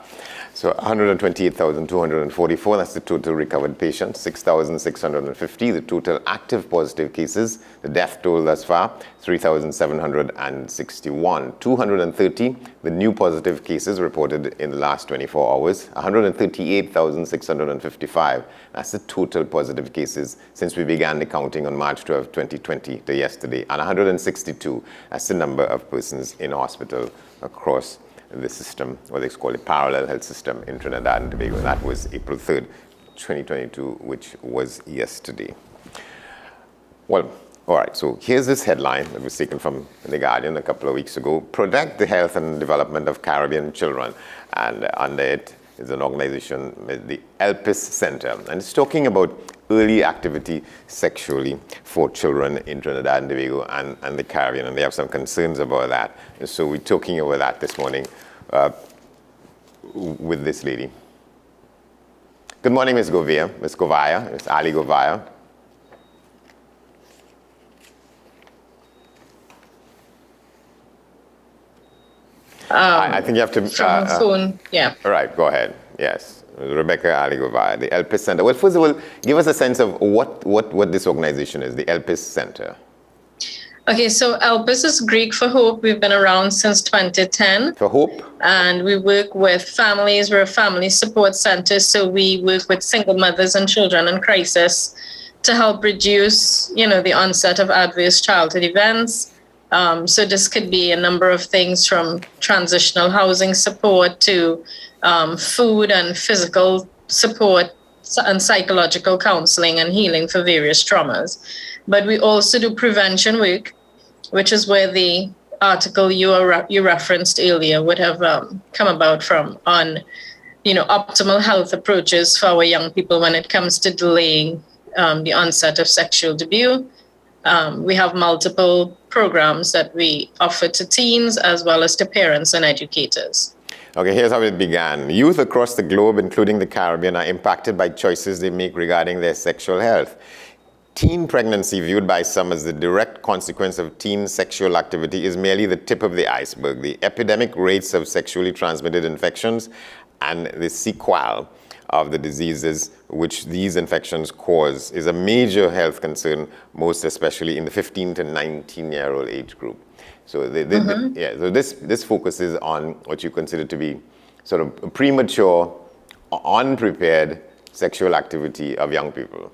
So 128,244, that's the total recovered patients, 6,650, the total active positive cases, the death toll thus far, 3,761, 230, the new positive cases reported in the last 24 hours, 138,655. That's the total positive cases since we began the counting on March 12, 2020 to yesterday, and 162, that's the number of persons in hospital across the system, what they call a parallel health system in Trinidad and Tobago. That was April 3rd, 2022, which was yesterday. Well, all right, so here's this headline that was taken from The Guardian a couple of weeks ago. Protect the health and development of Caribbean children. And under it is an organization, the ELPIS Center. And it's talking about early activity sexually for children in Trinidad and Tobago and the Caribbean. And they have some concerns about that. And so we're talking about that this morning with this lady. Good morning, Ms. Govea, Ms. Ali Govea. I think you have to... From phone, yeah. All right, go ahead. Yes. Rebecca Ali Govea, the ELPIS Center. Well, first of all, give us a sense of what this organization is, the ELPIS Center. Okay, so ELPIS is Greek for hope. We've been around since 2010. For hope? And we work with families. We're a family support center, so we work with single mothers and children in crisis to help reduce, the onset of adverse childhood events. So this could be a number of things from transitional housing support to food and physical support and psychological counseling and healing for various traumas. But we also do prevention work, which is where the article you referenced earlier would have come about from on, optimal health approaches for our young people when it comes to delaying the onset of sexual debut. We have multiple programs that we offer to teens as well as to parents and educators. Okay, here's how it began. Youth across the globe, including the Caribbean, are impacted by choices they make regarding their sexual health. Teen pregnancy, viewed by some as the direct consequence of teen sexual activity, is merely the tip of the iceberg. The epidemic rates of sexually transmitted infections and the sequelae of the diseases which these infections cause is a major health concern, most especially in the 15 to 19-year-old age group. So, so this focuses on what you consider to be sort of premature, unprepared sexual activity of young people.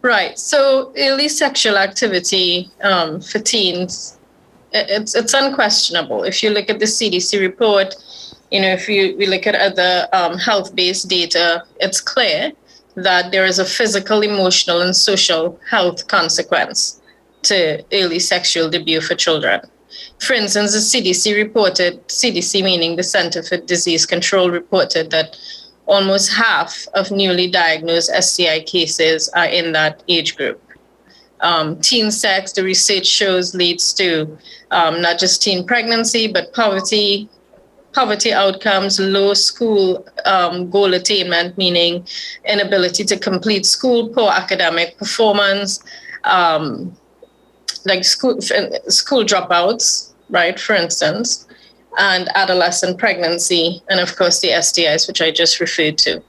Right. So early sexual activity for teens, it's unquestionable. If you look at the CDC report, if we look at other health-based data, it's clear that there is a physical, emotional, and social health consequence to early sexual debut for children. For instance, the CDC meaning the Center for Disease Control, reported that almost half of newly diagnosed STI cases are in that age group. Teen sex, the research shows, leads to not just teen pregnancy, but poverty outcomes, low school goal attainment, meaning inability to complete school, poor academic performance, like school dropouts, right, for instance, and adolescent pregnancy, and of course the STIs, which I just referred to.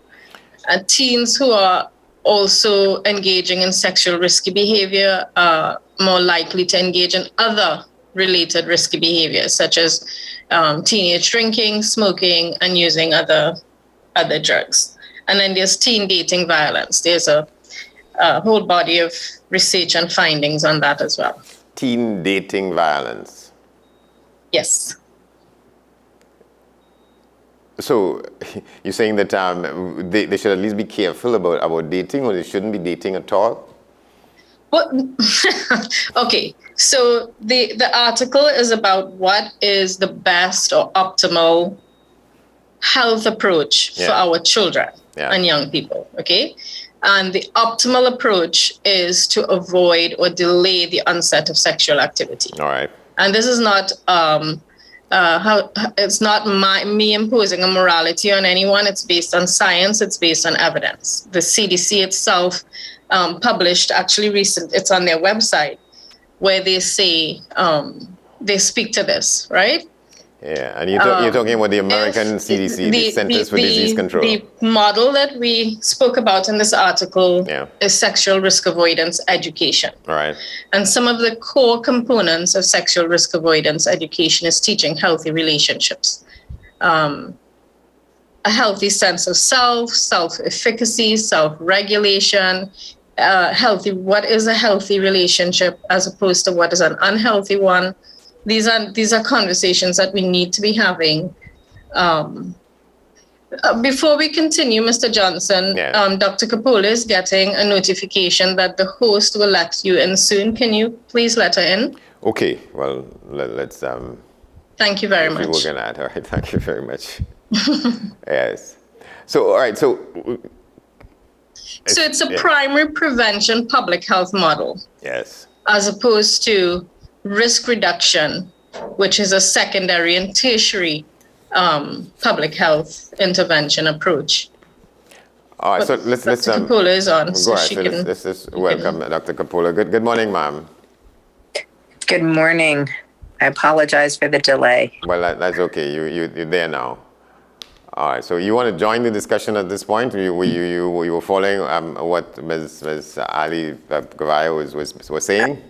And teens who are also engaging in sexual risky behavior are more likely to engage in other related risky behaviors, such as teenage drinking, smoking, and using other drugs. And then there's teen dating violence. There's a whole body of research and findings on that as well. Teen dating violence. Yes. So you're saying that they should at least be careful about dating, or they shouldn't be dating at all? Well, okay, so the article is about what is the best or optimal health approach for our children and young people, okay? And the optimal approach is to avoid or delay the onset of sexual activity. All right. And this is not it's not me imposing a morality on anyone. It's based on science. It's based on evidence. The CDC itself published it's on their website where they say they speak to this, right? Yeah, and you're talking about the American CDC, the Centers for Disease Control. The model that we spoke about in this article is sexual risk avoidance education. All right. And some of the core components of sexual risk avoidance education is teaching healthy relationships, a healthy sense of self-efficacy, self-regulation, what is a healthy relationship as opposed to what is an unhealthy one. These are conversations that we need to be having. Before we continue, Mr. Johnson, Dr. Coppola is getting a notification that the host will let you in soon. Can you please let her in? Okay, well, let's... Thank you very much. We're working at. All right, thank you very much. Yes. So, all right, so it's a primary prevention public health model. Yes. As opposed to risk reduction, which is a secondary and tertiary public health intervention approach. All right, so let's Dr. Coppola is on, so right, she so can... Let's welcome Dr. Coppola. Good morning, ma'am. Good morning. I apologize for the delay. Well, that's okay. You're there now. All right, so you want to join the discussion at this point? You were following what Ms. Ali Gavaya was saying?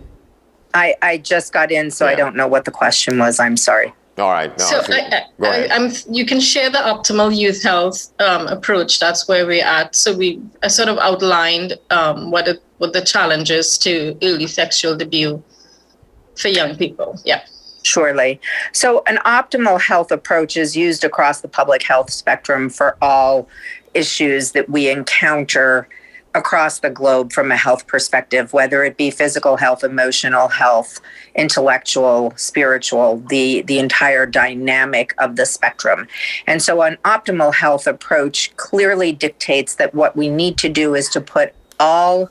I just got in, so I don't know what the question was. I'm sorry. All right. No, So you can share the optimal youth health approach. That's where we're at. So we sort of outlined what the challenges to early sexual debut for young people. Yeah. Surely. So an optimal health approach is used across the public health spectrum for all issues that we encounter across the globe from a health perspective, whether it be physical health, emotional health, intellectual, spiritual, the entire dynamic of the spectrum. And so an optimal health approach clearly dictates that what we need to do is to put all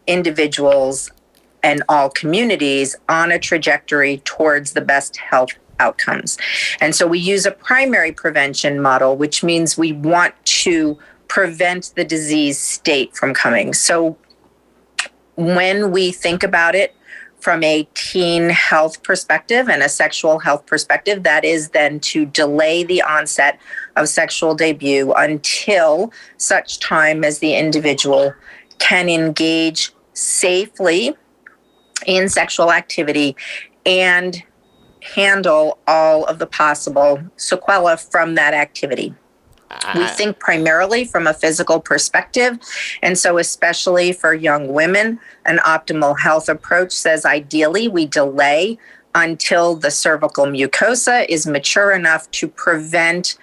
individuals and all communities on a trajectory towards the best health outcomes. And so we use a primary prevention model, which means we want to prevent the disease state from coming. So when we think about it from a teen health perspective and a sexual health perspective, that is then to delay the onset of sexual debut until such time as the individual can engage safely in sexual activity and handle all of the possible sequelae from that activity. We think primarily from a physical perspective. And so especially for young women, an optimal health approach says ideally we delay until the cervical mucosa is mature enough to prevent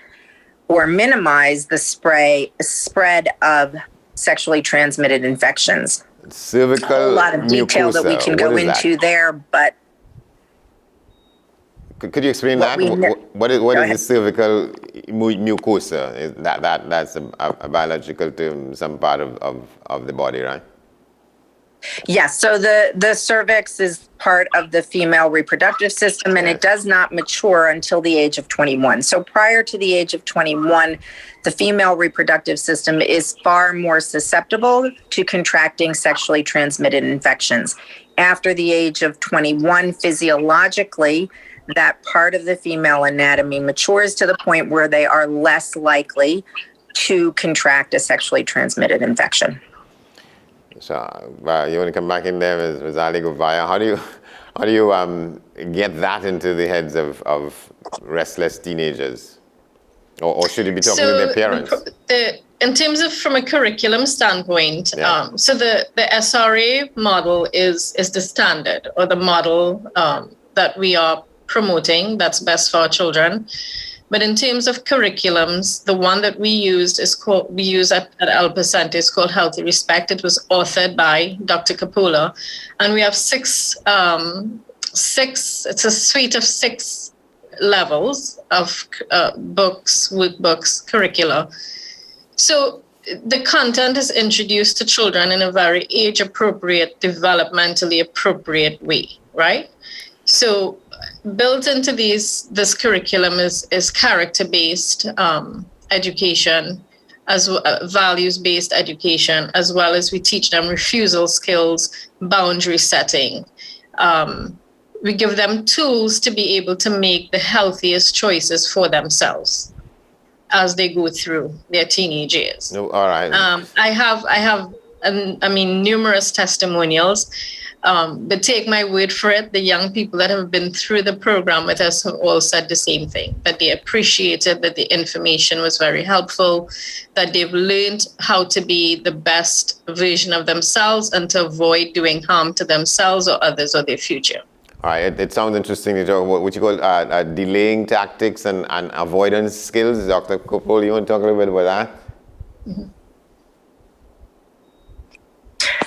or minimize the spread of sexually transmitted infections. Cervical a lot of detail mucosa. That we can go into there, but could you explain that? What is the cervical mucosa? That's a biological term, some part of the body, right? Yes. So the cervix is part of the female reproductive system, and it does not mature until the age of 21. So prior to the age of 21, the female reproductive system is far more susceptible to contracting sexually transmitted infections. After the age of 21, physiologically, that part of the female anatomy matures to the point where they are less likely to contract a sexually transmitted infection. So, you want to come back in there, Ms. Ali Gavaya? How do you get that into the heads of restless teenagers, or should you be talking to their parents? In terms of from a curriculum standpoint, so the SRA model is the standard or the model that we are promoting that's best for our children. But in terms of curriculums, the one that we use at El Paciente is called Healthy Respect. It was authored by Dr. Coppola. And we have six, it's a suite of 6 levels of books, workbooks, curricula. So the content is introduced to children in a very age-appropriate, developmentally appropriate way, right? So built into this curriculum is character-based education, as values-based education, as well as we teach them refusal skills, boundary setting. We give them tools to be able to make the healthiest choices for themselves as they go through their teenage years. No, all right. I have numerous testimonials, but take my word for it, the young people that have been through the program with us have all said the same thing, that they appreciated, that the information was very helpful, that they've learned how to be the best version of themselves and to avoid doing harm to themselves or others or their future. All right, it sounds interesting. You talk about what you call delaying tactics and avoidance skills. Dr. Kopol, you want to talk a little bit about that? Mm-hmm.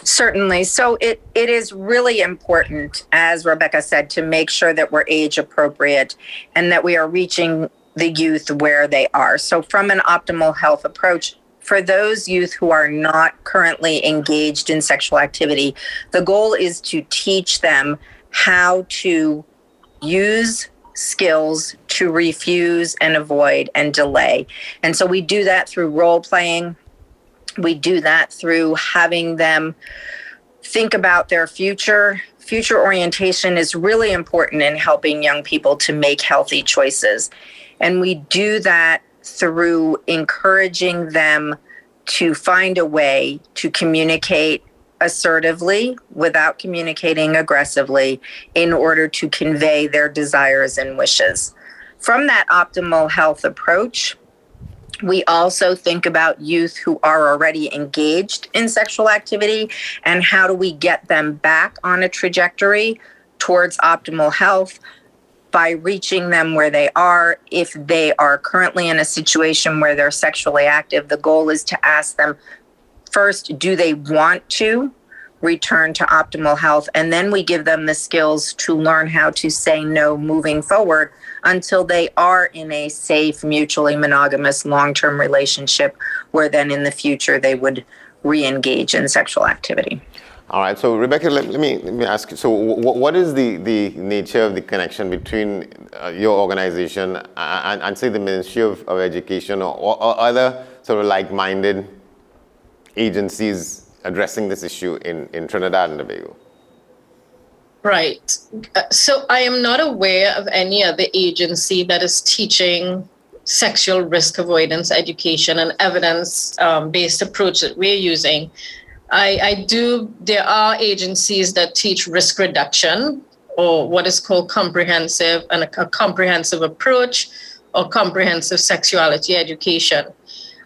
Certainly. So it is really important, as Rebecca said, to make sure that we're age appropriate and that we are reaching the youth where they are. So from an optimal health approach, for those youth who are not currently engaged in sexual activity, the goal is to teach them how to use skills to refuse and avoid and delay. And so we do that through role playing. We do that through having them think about their future. Future orientation is really important in helping young people to make healthy choices. And we do that through encouraging them to find a way to communicate assertively without communicating aggressively in order to convey their desires and wishes. From that optimal health approach, we also think about youth who are already engaged in sexual activity and how do we get them back on a trajectory towards optimal health by reaching them where they are. If they are currently in a situation where they're sexually active, the goal is to ask them first, do they want to return to optimal health? And then we give them the skills to learn how to say no moving forward until they are in a safe, mutually monogamous, long-term relationship where then in the future they would re-engage in sexual activity. All right, so Rebecca, let me ask you, so what is the nature of the connection between your organization and say the Ministry of Education or other sort of like-minded agencies addressing this issue in Trinidad and Tobago? Right. So I am not aware of any other agency that is teaching sexual risk avoidance education and evidence-based approach that we're using. There are agencies that teach risk reduction or what is called comprehensive and a comprehensive approach or comprehensive sexuality education.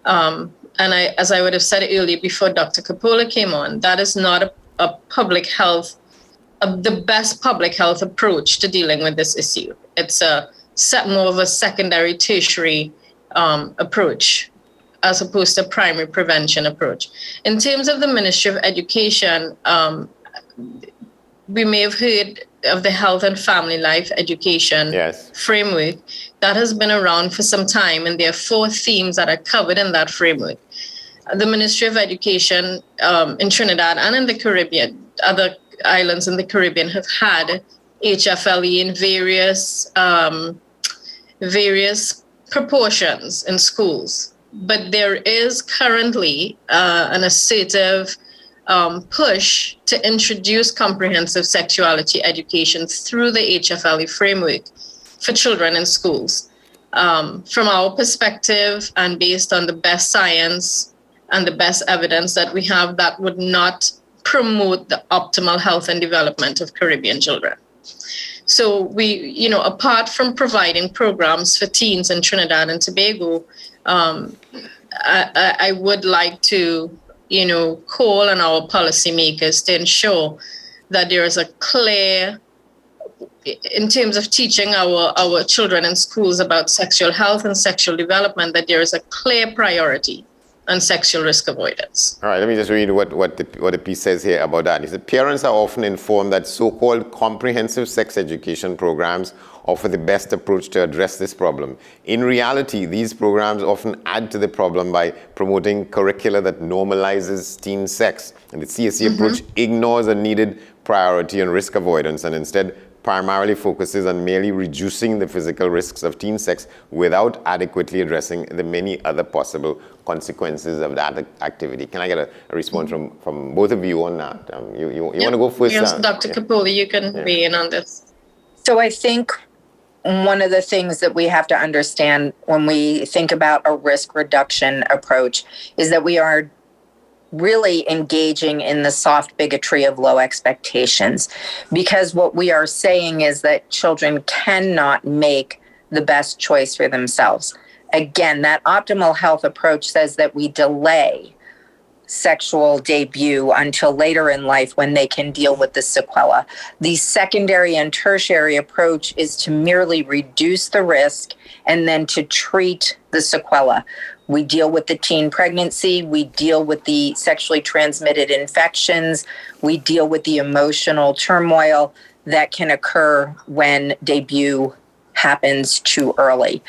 As I would have said earlier before Dr. Coppola came on, that is not a public health, the best public health approach to dealing with this issue. It's more of a secondary, tertiary approach as opposed to primary prevention approach. In terms of the Ministry of Education, we may have heard of the Health and Family Life Education framework. That has been around for some time, and there are 4 themes that are covered in that framework. The Ministry of Education in Trinidad and in the Caribbean, other islands in the Caribbean, have had HFLE in various proportions in schools. But there is currently an assertive push to introduce comprehensive sexuality education through the HFLE framework for children in schools. From our perspective and based on the best science and the best evidence that we have, that would not promote the optimal health and development of Caribbean children. So we, apart from providing programs for teens in Trinidad and Tobago, I would like to, call on our policymakers to ensure that there is a clear, in terms of teaching our children in schools about sexual health and sexual development, that there is a clear priority and sexual risk avoidance. All right, let me just read what the piece says here about that. It says, parents are often informed that so-called comprehensive sex education programs offer the best approach to address this problem. In reality, these programs often add to the problem by promoting curricula that normalizes teen sex. And the CSE approach ignores a needed priority on risk avoidance and instead primarily focuses on merely reducing the physical risks of teen sex without adequately addressing the many other possible consequences of that activity. Can I get a response from both of you on that? You want to go first? Yes, Dr. Kapula, you can weigh in on this. So I think one of the things that we have to understand when we think about a risk reduction approach is that we are really engaging in the soft bigotry of low expectations, because what we are saying is that children cannot make the best choice for themselves. Again, that optimal health approach says that we delay sexual debut until later in life when they can deal with the sequela. The secondary and tertiary approach is to merely reduce the risk and then to treat the sequela. We deal with the teen pregnancy, we deal with the sexually transmitted infections, we deal with the emotional turmoil that can occur when debut happens too early.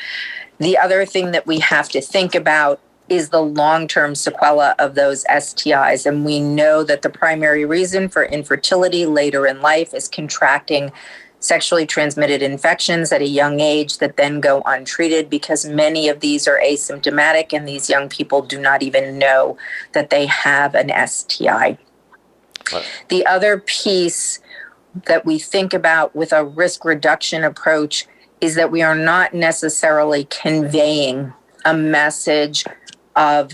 The other thing that we have to think about is the long-term sequela of those STIs. And we know that the primary reason for infertility later in life is contracting sexually transmitted infections at a young age that then go untreated, because many of these are asymptomatic and these young people do not even know that they have an STI. The other piece that we think about with a risk reduction approach is that we are not necessarily conveying a message that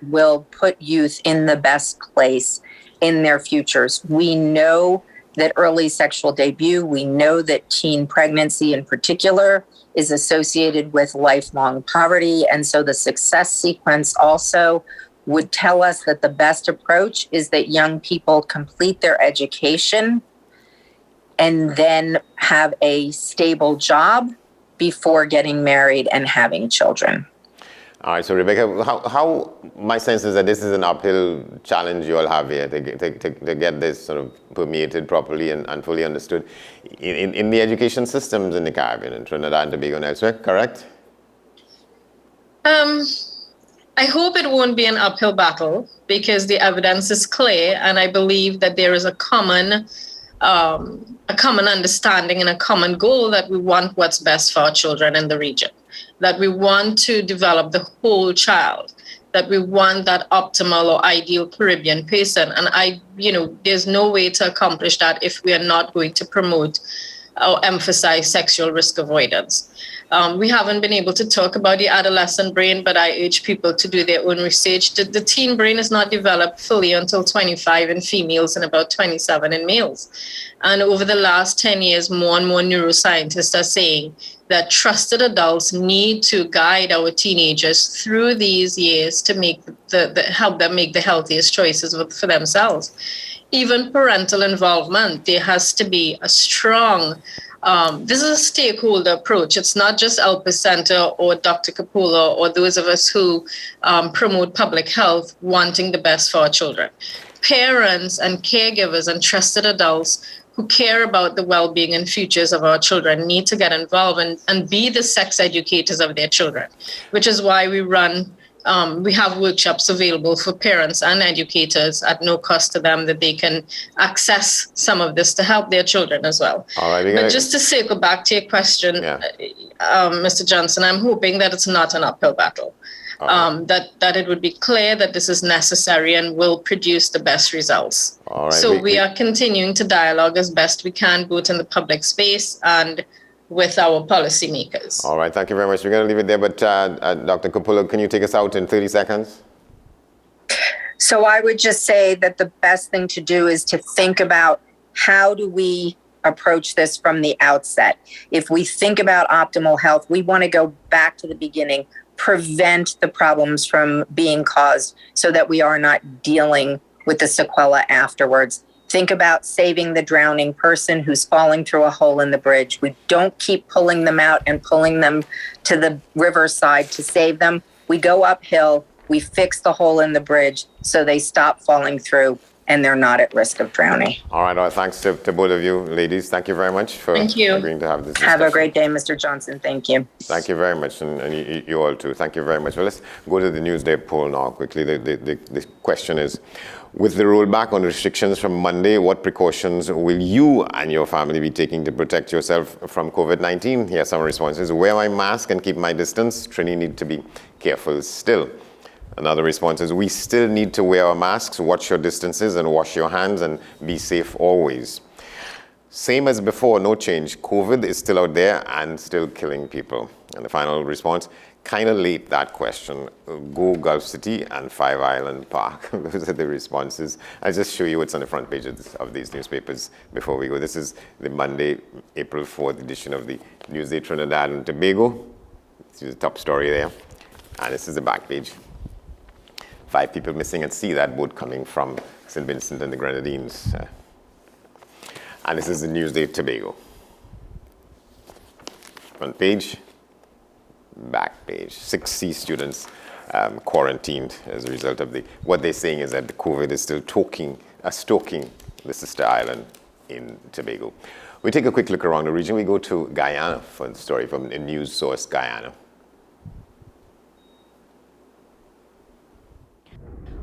will put youth in the best place in their futures. We know that early sexual debut, we know that teen pregnancy in particular is associated with lifelong poverty. And so the success sequence also would tell us that the best approach is that young people complete their education and then have a stable job before getting married and having children. All right, so Rebecca, how my sense is that this is an uphill challenge you all have here to get this sort of permeated properly and fully understood in the education systems in the Caribbean, in Trinidad and Tobago and elsewhere, correct? I hope it won't be an uphill battle because the evidence is clear, and I believe that there is a common understanding and a common goal that we want what's best for our children in the region, that we want to develop the whole child, that we want that optimal or ideal Caribbean person. And there's no way to accomplish that if we are not going to promote or emphasize sexual risk avoidance. We haven't been able to talk about the adolescent brain, but I urge people to do their own research. The teen brain is not developed fully until 25 in females and about 27 in males. And over the last 10 years, more and more neuroscientists are saying that trusted adults need to guide our teenagers through these years to make help them make the healthiest choices for themselves. Even parental involvement, there has to be a strong this is a stakeholder approach. It's not just Elpis Center or Dr. Kapula or those of us who promote public health wanting the best for our children. Parents and caregivers and trusted adults who care about the well-being and futures of our children need to get involved and be the sex educators of their children, which is why we have workshops available for parents and educators at no cost to them, that they can access some of this to help their children as well. All right, but just to circle back to your question, Mr. Johnson, I'm hoping that it's not an uphill battle, that it would be clear that this is necessary and will produce the best results. All right, so we are continuing to dialogue as best we can, both in the public space and with our policymakers. All right, thank you very much. We're going to leave it there, but Dr. Kapula, can you take us out in 30 seconds? So I would just say that the best thing to do is to think about how do we approach this from the outset. If we think about optimal health, we want to go back to the beginning, prevent the problems from being caused so that we are not dealing with the sequela afterwards. Think about saving the drowning person who's falling through a hole in the bridge. We don't keep pulling them out and pulling them to the riverside to save them. We go uphill, we fix the hole in the bridge so they stop falling through and they're not at risk of drowning. All right, thanks to both of you, ladies. Thank you very much for agreeing to have this discussion. Have a great day, Mr. Johnson. Thank you. Thank you very much, and you all too. Thank you very much. Well, let's go to the Newsday poll now quickly. The question is, with the rollback on restrictions from Monday, what precautions will you and your family be taking to protect yourself from COVID-19? Here are some responses. Wear my mask and keep my distance. Trini need to be careful still. Another response is, we still need to wear our masks, watch your distances, and wash your hands, and be safe always. Same as before, no change. COVID is still out there and still killing people. And the final response, kind of late, that question. Go Gulf City and Five Island Park. Those are the responses. I'll just show you what's on the front pages of these newspapers before we go. This is the Monday, April 4th edition of the Newsday Trinidad and Tobago. This is the top story there. And this is the back page. 5 people missing at sea, that boat coming from St. Vincent and the Grenadines. And this is the Newsday Tobago. Front page, back page. 6 sea students quarantined as a result of what they're saying is that the COVID is still stoking the sister island in Tobago. We take a quick look around the region. We go to Guyana for the story from a news source, Guyana.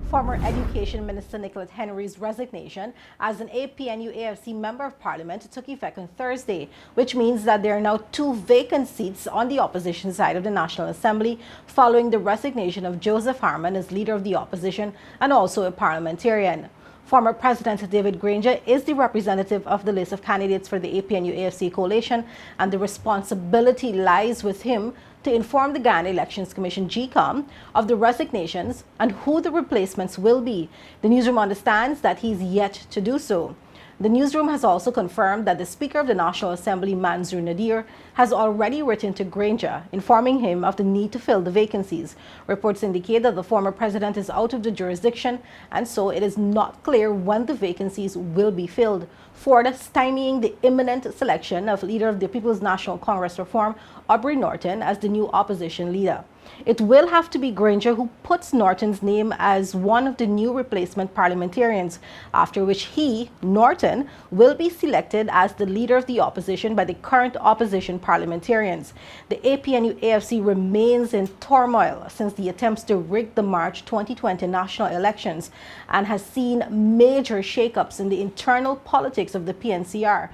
Former Education Minister Nicolette Henry's resignation as an APNU-AFC Member of Parliament took effect on Thursday, which means that there are now 2 vacant seats on the opposition side of the National Assembly following the resignation of Joseph Harman as Leader of the Opposition and also a parliamentarian. Former President David Granger is the representative of the list of candidates for the APNU-AFC coalition, and the responsibility lies with him to inform the Ghana Elections Commission, GECOM, of the resignations and who the replacements will be. The newsroom understands that he's yet to do so. The newsroom has also confirmed that the Speaker of the National Assembly, Mansour Nadir, has already written to Granger, informing him of the need to fill the vacancies. Reports indicate that the former president is out of the jurisdiction, and so it is not clear when the vacancies will be filled, further stymieing the imminent selection of leader of the People's National Congress Reform, Aubrey Norton, as the new opposition leader. It will have to be Granger who puts Norton's name as one of the new replacement parliamentarians, after which he, Norton, will be selected as the leader of the opposition by the current opposition parliamentarians. The APNU-AFC remains in turmoil since the attempts to rig the March 2020 national elections and has seen major shakeups in the internal politics of the PNCR.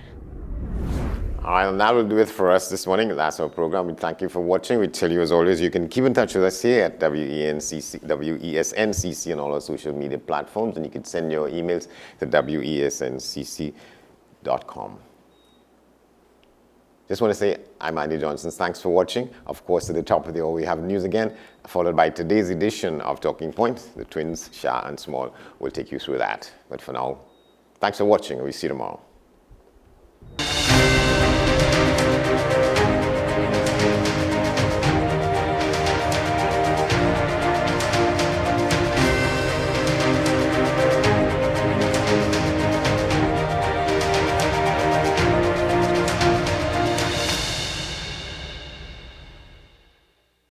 All right, and that will do it for us this morning. That's our program. We thank you for watching. We tell you, as always, you can keep in touch with us here at WESNCC on all our social media platforms, and you can send your emails to wesncc.com. Just want to say, I'm Andy Johnson. Thanks for watching. Of course, at the top of the hour, we have news again, followed by today's edition of Talking Points. The twins, Shah and Small, will take you through that. But for now, thanks for watching, and we'll see you tomorrow.